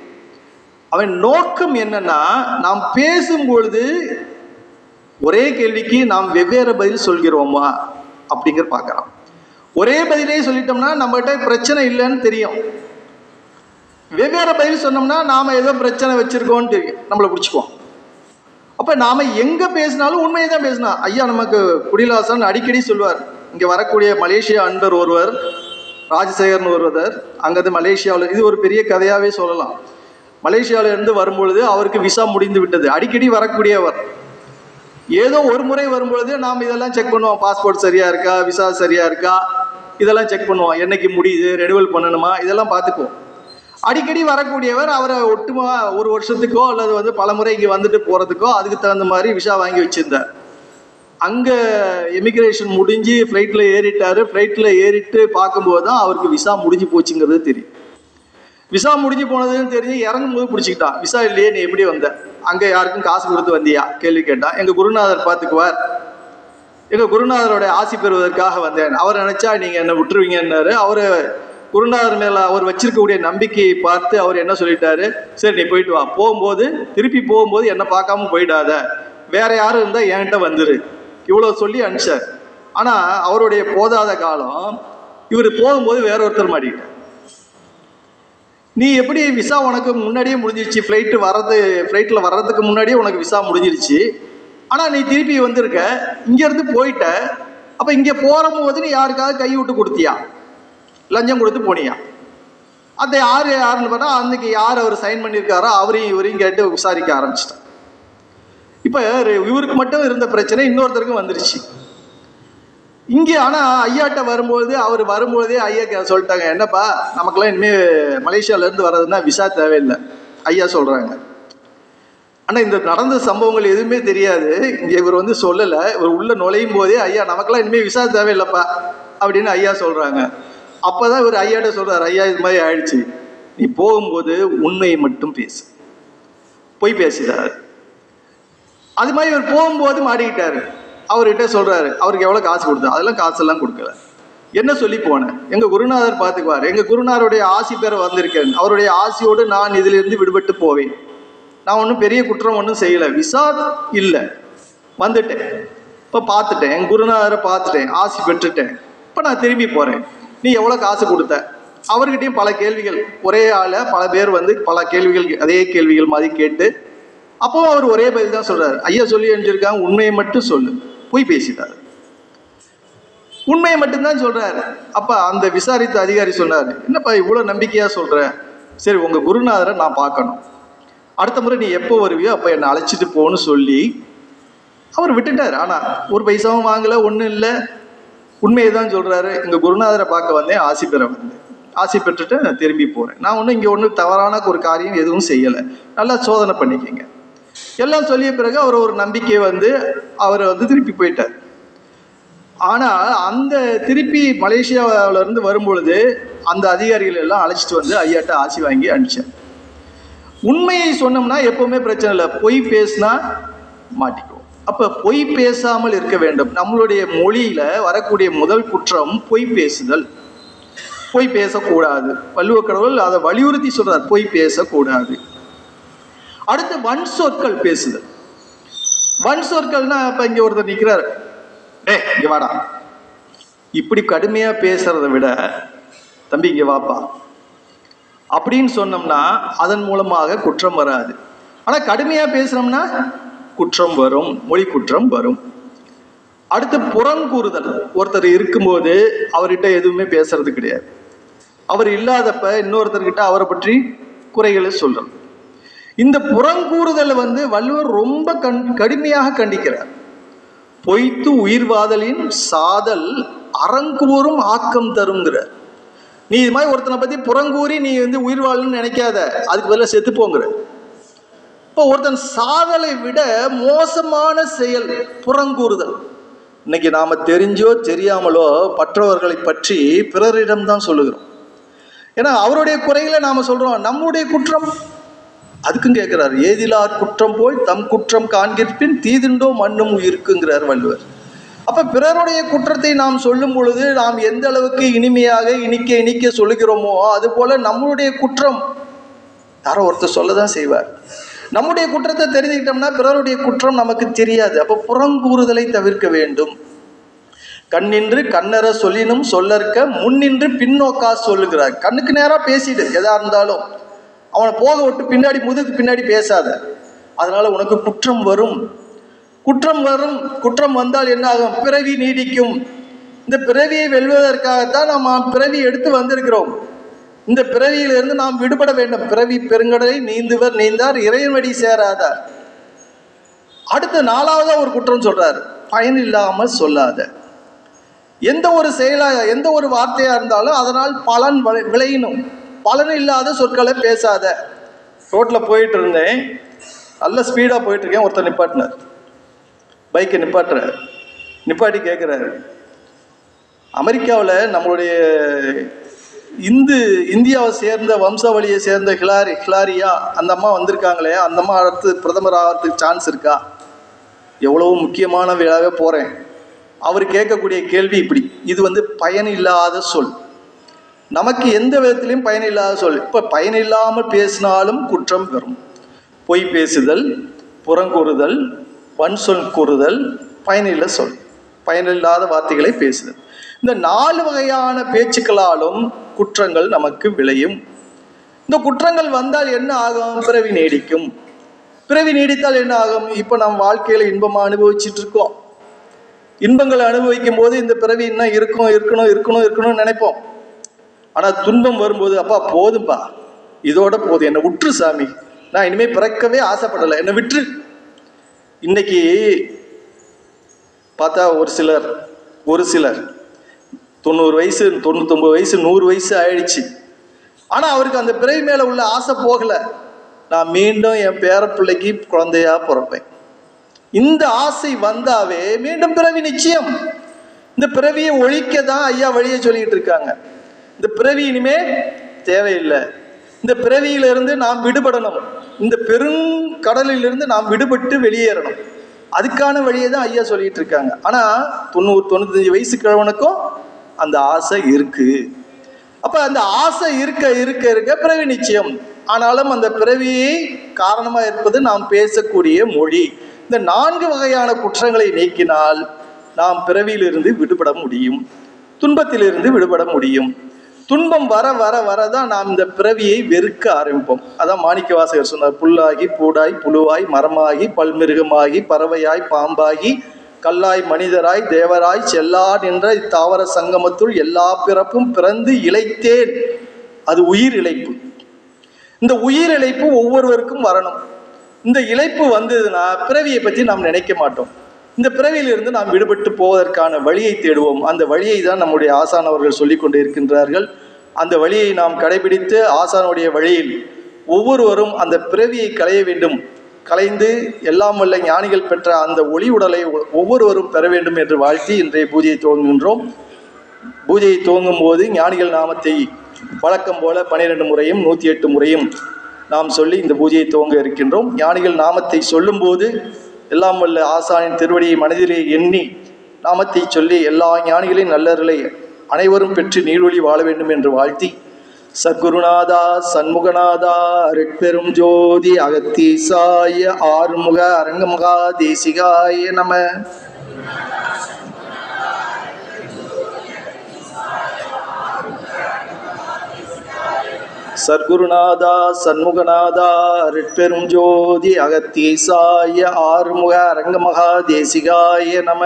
அவன் நோக்கம் என்னன்னா, நாம் பேசும்பொழுது ஒரே கேள்விக்கு நாம் வெவ்வேறு பதில் சொல்கிறோமா அப்படிங்கிற பார்க்குறான். ஒரே பதிலே சொல்லிட்டோம்னா நம்மகிட்ட பிரச்சனை இல்லைன்னு தெரியும். வெவ்வேறு பதில் சொன்னோம்னா நாம் ஏதோ பிரச்சனை வச்சுருக்கோன்னு தெரியும், நம்மளை பிடிச்சிக்குவோம். அப்போ நாம் எங்கே பேசினாலும் உண்மையை தான் பேசினா. ஐயா நமக்கு குடிலாசன் அடிக்கடி சொல்லுவார், இங்கே வரக்கூடிய மலேசியா அன்பர் ஒருவர், ராஜசேகர்னு ஒருவர், அங்கேருந்து மலேசியாவில், இது ஒரு பெரிய கதையாகவே சொல்லலாம். மலேசியாவிலேருந்து வரும்பொழுது அவருக்கு விசா முடிந்து விட்டது. அடிக்கடி வரக்கூடியவர். ஏதோ ஒரு முறை வரும்பொழுது நாம் இதெல்லாம் செக் பண்ணுவோம், பாஸ்போர்ட் சரியாக இருக்கா, விசா சரியாக இருக்கா, இதெல்லாம் செக் பண்ணுவோம். என்னைக்கு முடியுது, ரெனுவல் பண்ணணுமா, இதெல்லாம் பார்த்துக்குவோம். அடிக்கடி வரக்கூடியவர் அவரை ஒட்டுமா ஒரு வருஷத்துக்கோ அல்லது பல முறை இங்கே வந்துட்டு போகிறதுக்கோ அதுக்கு தகுந்த மாதிரி விசா வாங்கி வச்சுருந்தார். அங்கே இமிக்ரேஷன் முடிஞ்சு ஃப்ளைட்டில் ஏறிட்டார். ஃப்ளைட்டில் ஏறிட்டு பார்க்கும்போது தான் அவருக்கு விசா முடிஞ்சு போச்சுங்கிறது தெரியும். விசா முடிஞ்சு போனதுன்னு தெரிஞ்சு இறங்கும் போது பிடிச்சிக்கிட்டான். விசா இல்லையே, நீ எப்படி வந்த, அங்கே யாருக்கும் காசு கொடுத்து வந்தியா கேள்வி கேட்டான். எங்கள் குருநாதர் பார்த்துக்குவார், எங்கள் குருநாதரோட ஆசி பெறுவதற்காக வந்தேன். அவர் நினச்சா நீங்கள் என்னை விட்டுருவீங்கன்னாரு. அவர் குருநாதர் மேலே அவர் வச்சிருக்கக்கூடிய நம்பிக்கையை பார்த்து அவர் என்ன சொல்லிட்டாரு, சரி நீ போயிட்டு வா, போகும்போது திருப்பி போகும்போது என்னை பார்க்காம போயிடாத, வேற யாரும் இருந்தால் என்கிட்ட வந்துரு, இவ்வளோ சொல்லி அனுப்பிச்சார். ஆனால் அவருடைய போதாத காலம் இவர் போகும்போது வேற ஒருத்தர் மாட்டிக்கிட்டார். நீ எப்படி விசா உனக்கு முன்னாடியே முடிஞ்சிருச்சு, ஃப்ளைட்டில் வர்றதுக்கு முன்னாடியே உனக்கு விசா முடிஞ்சிருச்சு, ஆனால் நீ திருப்பி வந்திருக்க, இங்கேருந்து போயிட்ட, அப்போ இங்கே போகும்போது நீ யாருக்காவது கை விட்டு கொடுத்தியா, லஞ்சம் கொடுத்து போனியா? அந்த யாருன்னு பார்த்தா அன்னைக்கு யார் அவர் சைன் பண்ணியிருக்காரோ அவரையும் இவரையும் கேட்டு விசாரிக்க ஆரம்பிச்சிட்டான். இப்போ இவருக்கு மட்டும் இருந்த பிரச்சனை இன்னொருத்தருக்கும் வந்துருச்சு இங்கே. ஆனால் ஐயாட்ட வரும்போது அவர் வரும்போதே ஐயா சொல்லிட்டாங்க, என்னப்பா நமக்கெல்லாம் இனிமேல் மலேசியாவிலேருந்து வர்றதுன்னா விசா தேவையில்லை ஐயா சொல்கிறாங்க. ஆனால் இந்த நடந்த சம்பவங்கள் எதுவுமே தெரியாது. இங்கே இவர் சொல்லலை. இவர் உள்ள நுழையும் போதே ஐயா நமக்கெல்லாம் இனிமேல் விசா தேவையில்லைப்பா அப்படின்னு ஐயா சொல்கிறாங்க. அப்போ தான் இவர் ஐயாட்ட சொல்கிறார், ஐயா இது மாதிரி ஆயிடுச்சு, நீ போகும்போது உண்மையை மட்டும் பேசு, போய் பேசிட்டார். அது மாதிரி இவர் போகும்போது மாட்டிக்கிட்டார். அவர்கிட்ட சொல்கிறாரு, அவருக்கு எவ்வளோ காசு கொடுத்தா, அதெல்லாம் காசெல்லாம் கொடுக்கல, என்ன சொல்லி போனேன், எங்கள் குருநாதர் பார்த்துக்குவார், எங்கள் குருநாதருடைய ஆசி பெற வந்திருக்கேன், அவருடைய ஆசியோடு நான் இதிலிருந்து விடுபட்டு போவேன், நான் ஒன்றும் பெரிய குற்றம் ஒன்றும் செய்யலை, விசா இல்லை, வந்துட்டேன், இப்போ பார்த்துட்டேன், என் குருநாதரை பார்த்துட்டேன், ஆசி பெற்றுட்டேன், இப்போ நான் திரும்பி போகிறேன், நீ எவ்வளோ காசு கொடுத்த. அவர்கிட்டையும் பல கேள்விகள், ஒரே ஆளை பல பேர் பல கேள்விகள் அதே கேள்விகள் மாதிரி கேட்டு அப்போவும் அவர் ஒரே பதில் தான் சொல்கிறார், ஐயா சொல்லி அனுப்பிச்சிருக்காங்க, உண்மையை மட்டும் சொல்லு, போய் பேசிட்டார், உண்மையை மட்டும்தான் சொல்கிறாரு. அப்போ அந்த விசாரித்த அதிகாரி சொன்னார், என்னப்பா இவ்வளோ நம்பிக்கையாக சொல்கிற, சரி உங்கள் குருநாதரை நான் பார்க்கணும், அடுத்த முறை நீ எப்போ வருவியோ அப்போ என்னை அழைச்சிட்டு போன்னு சொல்லி அவர் விட்டுட்டார். ஆனால் ஒரு பைசாவும் வாங்கலை, ஒன்றும் இல்லை, உண்மையை தான் சொல்கிறாரு, எங்கள் குருநாதரை பார்க்க வந்தேன், ஆசி பெற வந்தேன், ஆசி பெற்றுட்டு நான் திரும்பி போகிறேன், நான் ஒன்றும் இங்கே ஒன்றும் தவறான ஒரு காரியம் எதுவும் செய்யலை, நல்லா சோதனை பண்ணிக்கங்க எல்லாம் சொல்லிய பிறகு அவர் ஒரு நம்பிக்கை அவர் திருப்பி போயிட்டார். ஆனால் அந்த திருப்பி மலேசியாவிலேருந்து வரும்பொழுது அந்த அதிகாரிகள் எல்லாம் அழைச்சிட்டு ஐயாட்ட ஆசி வாங்கி அனுப்பிச்சார். உண்மையை சொன்னோம்னா எப்போவுமே பிரச்சனை இல்லை, பொய் பேசினா மாட்டிக்குவோம். அப்போ பொய் பேசாமல் இருக்க வேண்டும். நம்மளுடைய மொழியில் வரக்கூடிய முதல் குற்றம் பொய் பேசுதல், பொய் பேசக்கூடாது. வள்ளுவ கடவுள் அதை வலியுறுத்தி சொல்றார், பொய் பேசக்கூடாது. அடுத்து வன் சொற்கள் பேசுதல். வன் சொற்கள்னா இப்போ இங்கே ஒருத்தர் நிற்கிறார், இங்கே வாடா, இப்படி கடுமையாக பேசுறதை விட தம்பி இங்கே வாப்பா அப்படின்னு சொன்னோம்னா அதன் மூலமாக குற்றம் வராது. ஆனால் கடுமையாக பேசுகிறோம்னா குற்றம் வரும், மொழி குற்றம் வரும். அடுத்து புறங்கூறுதல். ஒருத்தர் இருக்கும்போது அவர்கிட்ட எதுவுமே பேசுறது கிடையாது, அவர் இல்லாதப்ப இன்னொருத்தர்கிட்ட அவரை பற்றி குறைகளை சொல்றது. இந்த புறங்கூறுதல் வள்ளுவர் ரொம்ப கடுமையாக கண்டிக்கிறார். பொய்த்து உயிர்வாதலின் சாதல் அறங்கூறும் ஆக்கம் தருங்கிறார். நீ இது மாதிரி ஒருத்தனை பற்றி புறங்கூறி நீ உயிர் வாழணும்னு நினைக்காத, அதுக்கு பதிலாக செத்து போங்கிற. இப்போ ஒருத்தன் சாதலை விட மோசமான செயல் புறங்கூறுதல். இன்னைக்கு நாம் தெரிஞ்சோ தெரியாமலோ மற்றவர்களை பற்றி பிறரிடம்தான் சொல்லுகிறோம். ஏன்னா அவருடைய குறைகளை நாம் சொல்கிறோம், நம்முடைய குற்றம் அதுக்கும் கேட்குறாரு, ஏதிலார் குற்றம் போல் தம் குற்றம் காண்கிற்பின் தீதுண்டோ மண்ணும் உயிருக்குங்கிறார் வள்ளுவர். அப்போ பிறருடைய குற்றத்தை நாம் சொல்லும் பொழுது நாம் எந்த அளவுக்கு இனிமையாக இனிக்க சொல்லுகிறோமோ அதுபோல் நம்மளுடைய குற்றம் யாரோ ஒருத்தர் சொல்ல தான் செய்வார். நம்முடைய குற்றத்தை தெரிஞ்சுக்கிட்டோம்னா பிறருடைய குற்றம் நமக்கு தெரியாது. அப்போ புறங்கூறுதலை தவிர்க்க வேண்டும். கண்ணின்று கண்ணற சொல்லினும் சொல்லற்க முன்னின்று பின்னோக்கா சொல்லுகிறார். கண்ணுக்கு நேராக பேசிடு, எதா இருந்தாலும் அவனை போக விட்டு பின்னாடி முதுகு பின்னாடி பேசாத. அதனால உனக்கு குற்றம் வரும். குற்றம் வந்தால் என்ன ஆகும்? பிறவி நீடிக்கும். இந்த பிறவியை வெல்வதற்காகத்தான் நாம் பிறவி எடுத்து வந்திருக்கிறோம். இந்த பிறவியிலிருந்து நாம் விடுபட வேண்டும். பிறவி பெருங்கடலை நீந்துவர் நீந்தார் இறைவனடி சேராதார். அடுத்த 4வது ஒரு குற்றம் சொல்றார், பயன் இல்லாமல் சொல்லாத. எந்த ஒரு செயலாக எந்த ஒரு வார்த்தையா இருந்தாலும் அதனால் பலன் விளையணும். பலன் இல்லாத சொற்களை பேசாத. ரோட்ல போயிட்டு இருந்தேன், நல்ல ஸ்பீடா போயிட்டு இருக்கேன். ஒருத்தர் நிப்பாட்டினார், பைக்கை நிப்பாட்டி கேட்குறாரு, அமெரிக்காவில் நம்மளுடைய இந்தியாவை சேர்ந்த வம்சாவளியை சேர்ந்த ஹிலாரியா அந்த அம்மா வந்திருக்காங்களே, அந்த அம்மா அடுத்து பிரதமர் ஆகிறதுக்கு சான்ஸ் இருக்கா? எவ்வளவு முக்கியமான விழாவே போகிறேன். அவர் கேட்கக்கூடிய கேள்வி இப்படி, இது பயன் இல்லாத சொல். நமக்கு எந்த விதத்திலையும் பயன் இல்லாத சொல். இப்போ பயன் இல்லாமல் பேசினாலும் குற்றம் வரும். பொய் பேசுதல், புறங்கூறுதல், வன் சொல் கூறுதல், பயனில்ல சொல், பயனில்லாத வார்த்தைகளை பேசுதல். இந்த 4 வகையான பேச்சுக்களாலும் குற்றங்கள் நமக்கு விளையும். இந்த குற்றங்கள் வந்தால் என்ன ஆகும்? பிறவி நீடிக்கும். பிறவி நீடித்தால் என்ன ஆகும்? இப்போ நம்ம வாழ்க்கையில் இன்பமாக அனுபவிச்சுட்டு இருக்கோம். இன்பங்களை அனுபவிக்கும் போது இந்த பிறவி இன்னும் இருக்கணும்னு நினைப்போம். ஆனால் துன்பம் வரும்போது, அப்பா போதும்பா, இதோட போதும், என்னை விட்டுரு சாமி, நான் இனிமேல் பிறக்கவே ஆசைப்படலை, என்னை விட்டுரு. இன்னைக்கு பார்த்தா ஒரு சிலர் 90 வயசு 99 வயசு 100 வயசு ஆயிடுச்சு. ஆனால் அவருக்கு அந்த பிறவி மேலே உள்ள ஆசை போகலை. நான் மீண்டும் என் பேர பிள்ளைக்கு குழந்தையா பிறப்பேன். இந்த ஆசை வந்தாவே மீண்டும் பிறவி நிச்சயம். இந்த பிறவியை ஒழிக்க தான் ஐயா வழியை சொல்லிட்டு இருக்காங்க. இந்த பிறவி இனிமே தேவையில்லை. இந்த பிறவியிலிருந்து நாம் விடுபடணும். இந்த பெருங்கடலிலிருந்து நாம் விடுபட்டு வெளியேறணும். அதுக்கான வழியை தான் ஐயா சொல்லிட்டு இருக்காங்க. ஆனால் 90-95 வயசு கிழவனுக்கும் அந்த ஆசை இருக்கு. அப்ப அந்த ஆசை இருக்க பிறவி நிச்சயம். ஆனாலும் அந்த பிறவியை காரணமாக இருப்பது நாம் பேசக்கூடிய மொழி. இந்த 4 வகையான குற்றங்களை நீக்கினால் நாம் பிறவியிலிருந்து விடுபட முடியும், துன்பத்திலிருந்து விடுபட முடியும். துன்பம் வர வர வரதான் நாம் இந்த பிறவியை வெறுக்க ஆரம்பிப்போம். அதான் மாணிக்கவாசகர் சொன்னார், புல்லாகி பூடாய் புழுவாய் மரமாகி பல்மிருகமாகி பறவையாய் பாம்பாகி கல்லாய் மனிதராய் தேவராய் செல்லான் என்ற இத்தாவர சங்கமத்துள் எல்லா பிறப்பும் பிறந்து இளைத்தேன். அது உயிர் இழைப்பு. இந்த உயிர் இழைப்பு ஒவ்வொருவருக்கும் வரணும். இந்த இழைப்பு வந்ததுன்னா பிறவியை பற்றி நாம் நினைக்க மாட்டோம். இந்த பிறவியிலிருந்து நாம் விடுபட்டு போவதற்கான வழியை தேடுவோம். அந்த வழியை தான் நம்முடைய ஆசான் அவர்கள் சொல்லிக் கொண்டு இருக்கின்றார்கள். அந்த வழியை நாம் கடைபிடித்து ஆசானுடைய வழியில் ஒவ்வொருவரும் அந்த பிறவியை களைய வேண்டும். கலைந்து எல்லாம் வல்ல ஞானிகள் பெற்ற அந்த ஒளி உடலை ஒவ்வொருவரும் பெற வேண்டும் என்று வாழ்த்தி இன்றைய பூஜையை துவங்குகின்றோம். பூஜையை துவங்கும் போது ஞானிகள் நாமத்தை வழக்கம் போல 12 முறையும் 108 முறையும் நாம் சொல்லி இந்த பூஜையை துவங்க இருக்கின்றோம். ஞானிகள் நாமத்தை சொல்லும் போது எல்லாம் வல்ல ஆசானின் திருவடியை மனதிலே எண்ணி நாமத்தை சொல்லி எல்லா ஞானிகளின் நல்லர்களை அனைவரும் பெற்று நீழ்வழி வாழ வேண்டும் என்று வாழ்த்தி, சத்குருநாதா சண்முகநாதா அருட்பெரும் ஜோதி அகத்தீசாய ஆறுமுக அரங்கமகா தேசிகாய நம. சத்குருநாதா சண்முகநாதா அருட்பெரும் ஜோதி அகத்தீசாய ஆறுமுக அரங்கமகா தேசிகாய நம.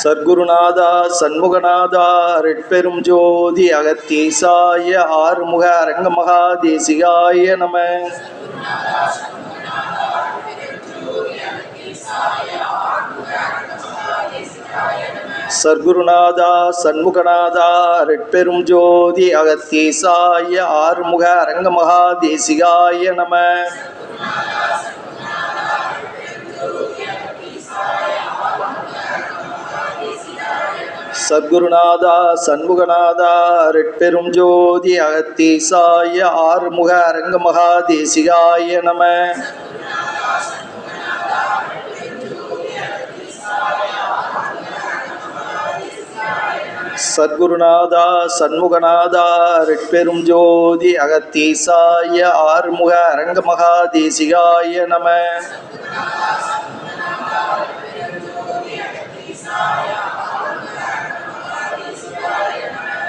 சத்குருநாதா சண்முகநாதா அருட்பெரும் ஜோதி அகத்தீசாய ஆறுமுக அரங்கமகா தேசிகாய நம. சத்குருநாதா சண்முகநாதா அருட்பெரும் ஜோதி அகத்தீசாய ஆறுமுக அரங்கமகா தேசிகாய நம. சத்குருநாதா சண்முகநாதா அருட்பெரும் ஜோதி அகத்தீசாய ஆறுமுக அரங்கமகா தேசிகாய நம. சத்குருநாதா சண்முகநாதா அருட்பெரும் ஜோதி அகத்தீசாய ஆறுமுக அரங்கமகா தேசிகாய நம.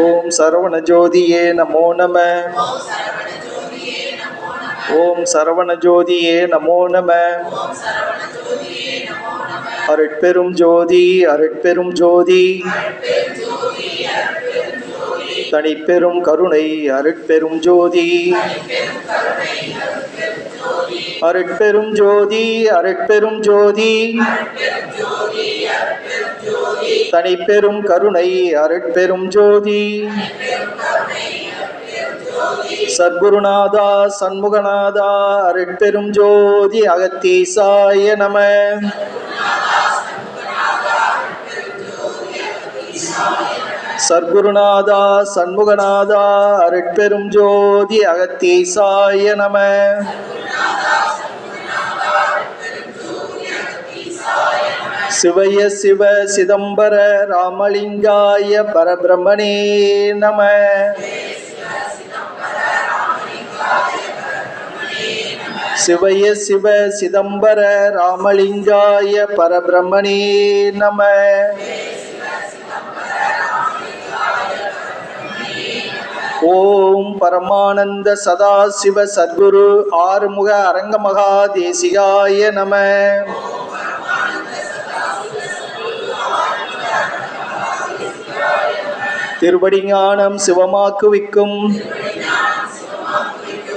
ஓம் சரவண ஜோதியே நமோ நம. ஓம் சரவண ஜோதியே நமோ நம. அருட்பெரும் ஜோதி அருட்பெரும் ஜோதி தனிப்பெரும் கருணை அருட்பெரும் ஜோதி. அருட்பெரும் ஜோதி அருட்பெரும் ஜோதி தனிப்பெரும் கருணை அருட்பெரும் ஜோதி. சத்குருநாதா சண்முகநாதா அருட்பெரும் ஜோதி அகத்தீசாய நம. சத்குருநாதா சண்முகநாதா அருட்பெரும் ஜோதி அகத்தீசாய நம. சிவய சிவ சிதம்பர ராமலிங்காய பரபிரம்மனே நம. சிவய சிவ சிதம்பர ராமலிங்காய பரபிரம்மனே நம. ஓம் பரமானந்த சதாசிவ சத்குரு ஆறுமுக அரங்கமகா தேசிகாய நம. திருவடி ஞானம் சிவமாக்குவிக்கும்,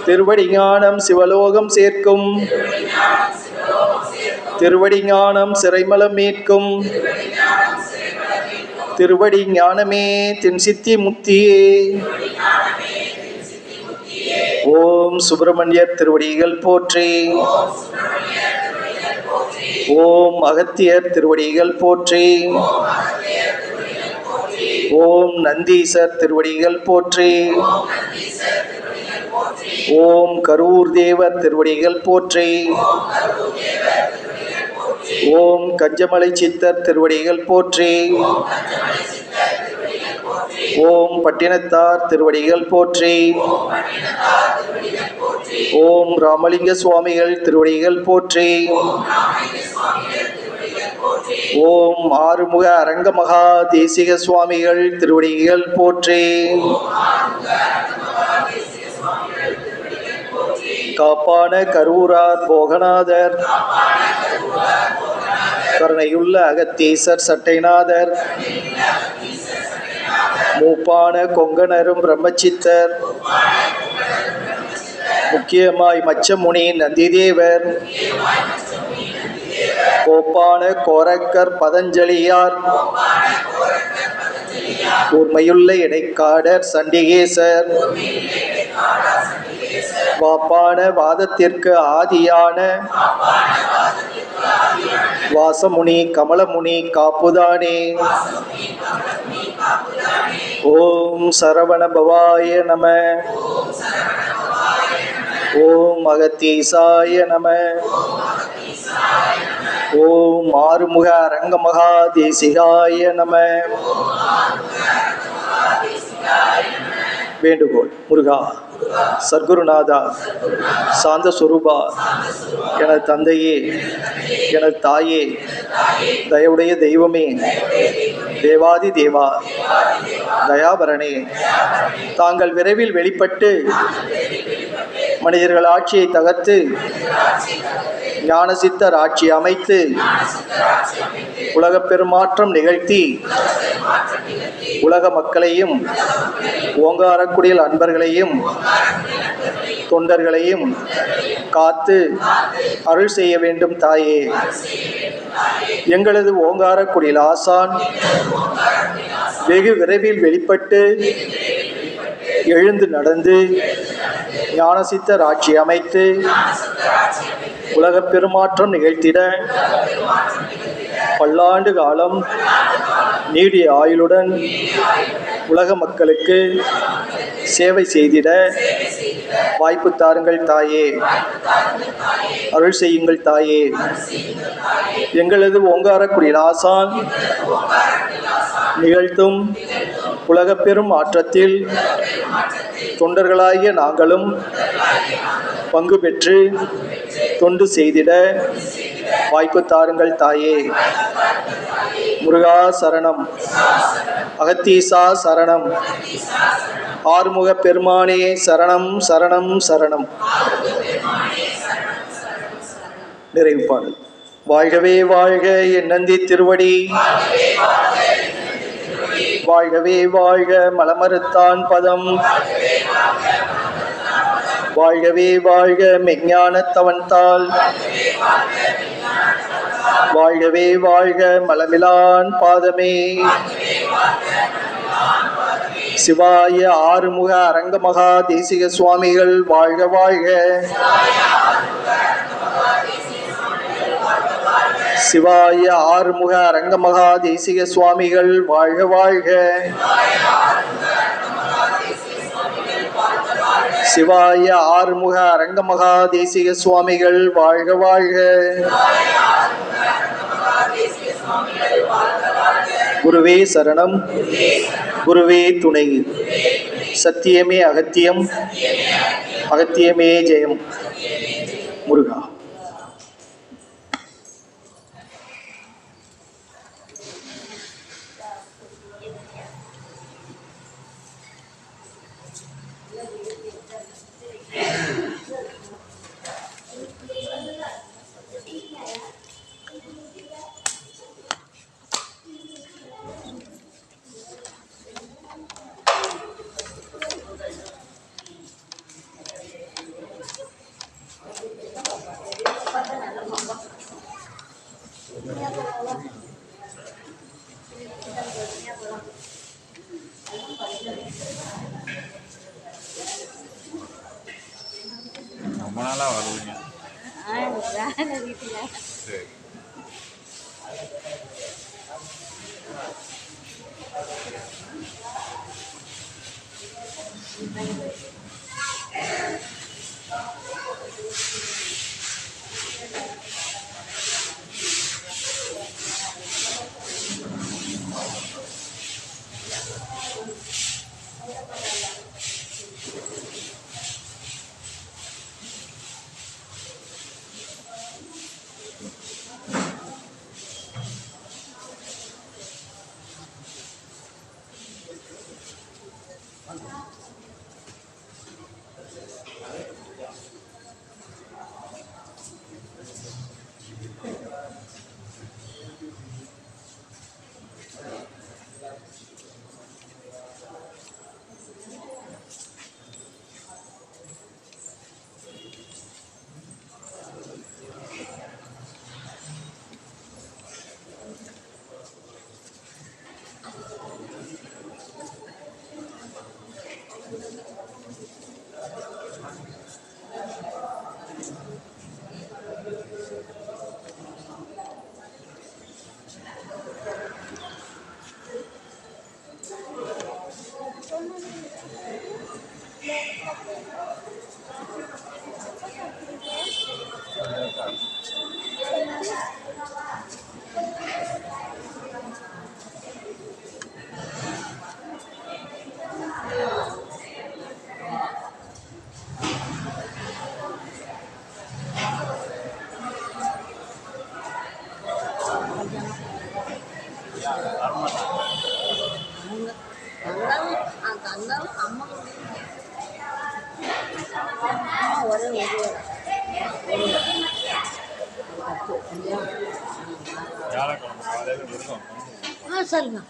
திருவடி ஞானம் சிவலோகம் சேர்க்கும், திருவடி ஞானம் சிறைமலம் மீட்கும், திருவடி ஞானமே தென்சித்தி முத்தியே. ஓம் சுப்பிரமணியர் திருவடிகள் போற்றி. ஓம் அகத்தியர் திருவடிகள் போற்றி. ஓம் நந்தீசர் திருவடிகள் போற்றி. ஓம் கரூர் தேவர் திருவடிகள் போற்றி. ஓம் கஞ்சமலை சித்தர் திருவடிகள் போற்றி. ஓம் பட்டினத்தார் திருவடிகள் போற்றி. ஓம் ராமலிங்க சுவாமிகள் திருவடிகள் போற்றி. ஓம் ஆறுமுக அரங்கமகா தேசிக சுவாமிகள் திருவடிகள் போற்றி. காப்பான கரூரார் போகநாதர், கருணையுள்ள அகத்தீசர் சட்டைநாதர், மூப்பான கொங்கணரும் பிரம்மச்சித்தர், முக்கியமாய் மச்சமுனி நந்திதேவர், கோப்பான கோரக்கர் பதஞ்சலியார், கூர்மையுள்ள இடைக்காடர் சண்டிகேசர், வாப்பான வாதத்திற்கு ஆதியான வாசமுனி கமலமுனி காப்புதானே. ஓம் சரவண பவாய நம. ஓம் அகத்தீசாய நம. ஓம் ஆறுமுக அரங்கமகா தேசிகாய நம. வேண்டுகோள். முருகா, சத்குருநாதா, சாந்த சுரூபா, எனது தந்தையே, எனது தாயே, தயவுடைய தெய்வமே, தேவாதி தேவா, தயாபரணே, தாங்கள் விரைவில் வெளிப்பட்டு மனிதர்கள் ஆட்சியை தகர்த்து ஞானசித்தர் ஆட்சி அமைத்து உலகப் பெருமாற்றம் நிகழ்த்தி உலக மக்களையும் ஓங்காரக்குடியில் அன்பர்களையும் தொண்டர்களையும் காத்து அருள் செய்ய வேண்டும் தாயே. எங்களது ஓங்காரக்குடியில் ஆசான் வெகு விரைவில் வெளிப்பட்டு எழுந்து நடந்து ஞானசித்தர் ஆட்சி அமைத்து உலகப் பெருமாற்றம் நிகழ்த்திட பல்லாண்டு காலம் நீடிய ஆயுளுடன் உலக மக்களுக்கு சேவை செய்திட வாய்ப்பு தாருங்கள் தாயே. அருள் செய்யுங்கள் தாயே. எங்களது ஓங்காரக்குடியில் ஆசான் நிகழ்த்தும் உலகப் பெரும் மாற்றத்தில் தொண்டர்களாகிய நாங்களும் பங்கு பெற்று தொண்டு செய்திட வாய்ப்பு தாருங்கள் தாயே. முருகா சரணம். அகத்தீசா சரணம். ஆறுமுக பெருமானே சரணம் சரணம் சரணம். நிறைவு பாடல். வாழ்கவே வாழ்க என் நந்தி திருவடி, வாழ்கவே வாழ்க மலமறுத்தான் பதம், வாழ்கவே வாழ்க மெஞ்ஞானத்தவன்தாள், வாழ்கவே வாழ்க மலமிலான் பாதமே. சிவாய ஆறுமுக அரங்கமகா தேசிக சுவாமிகள் வாழ்க வாழ்க. சிவாய ஆறுமுக அரங்கமகா தேசிக சுவாமிகள் வாழ்க வாழ்க. சிவாய ஆறுமுக அரங்கமகா தேசிக சுவாமிகள் வாழ்க வாழ்க. குருவே சரணம், குருவே துணை. சத்தியமே அகத்தியம், அகத்தியமே ஜெயம். முருகா. ரொம்ப நாளாக வருவீங்க. சரி. வியாழக்கிழமை காலையில் விருதம். சரிங்க.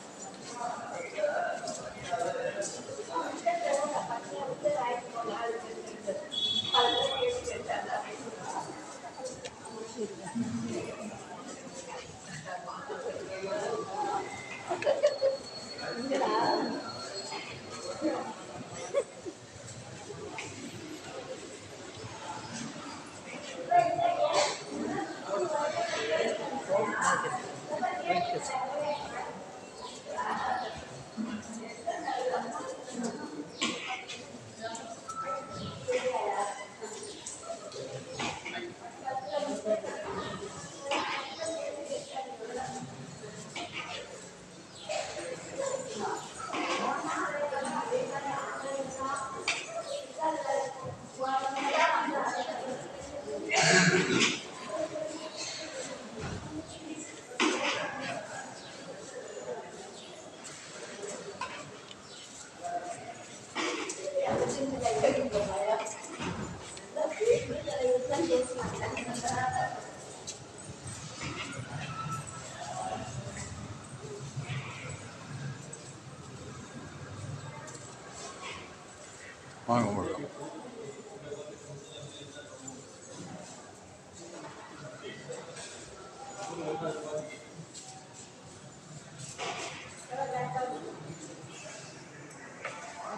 வாங்க கும்பிடலாம்.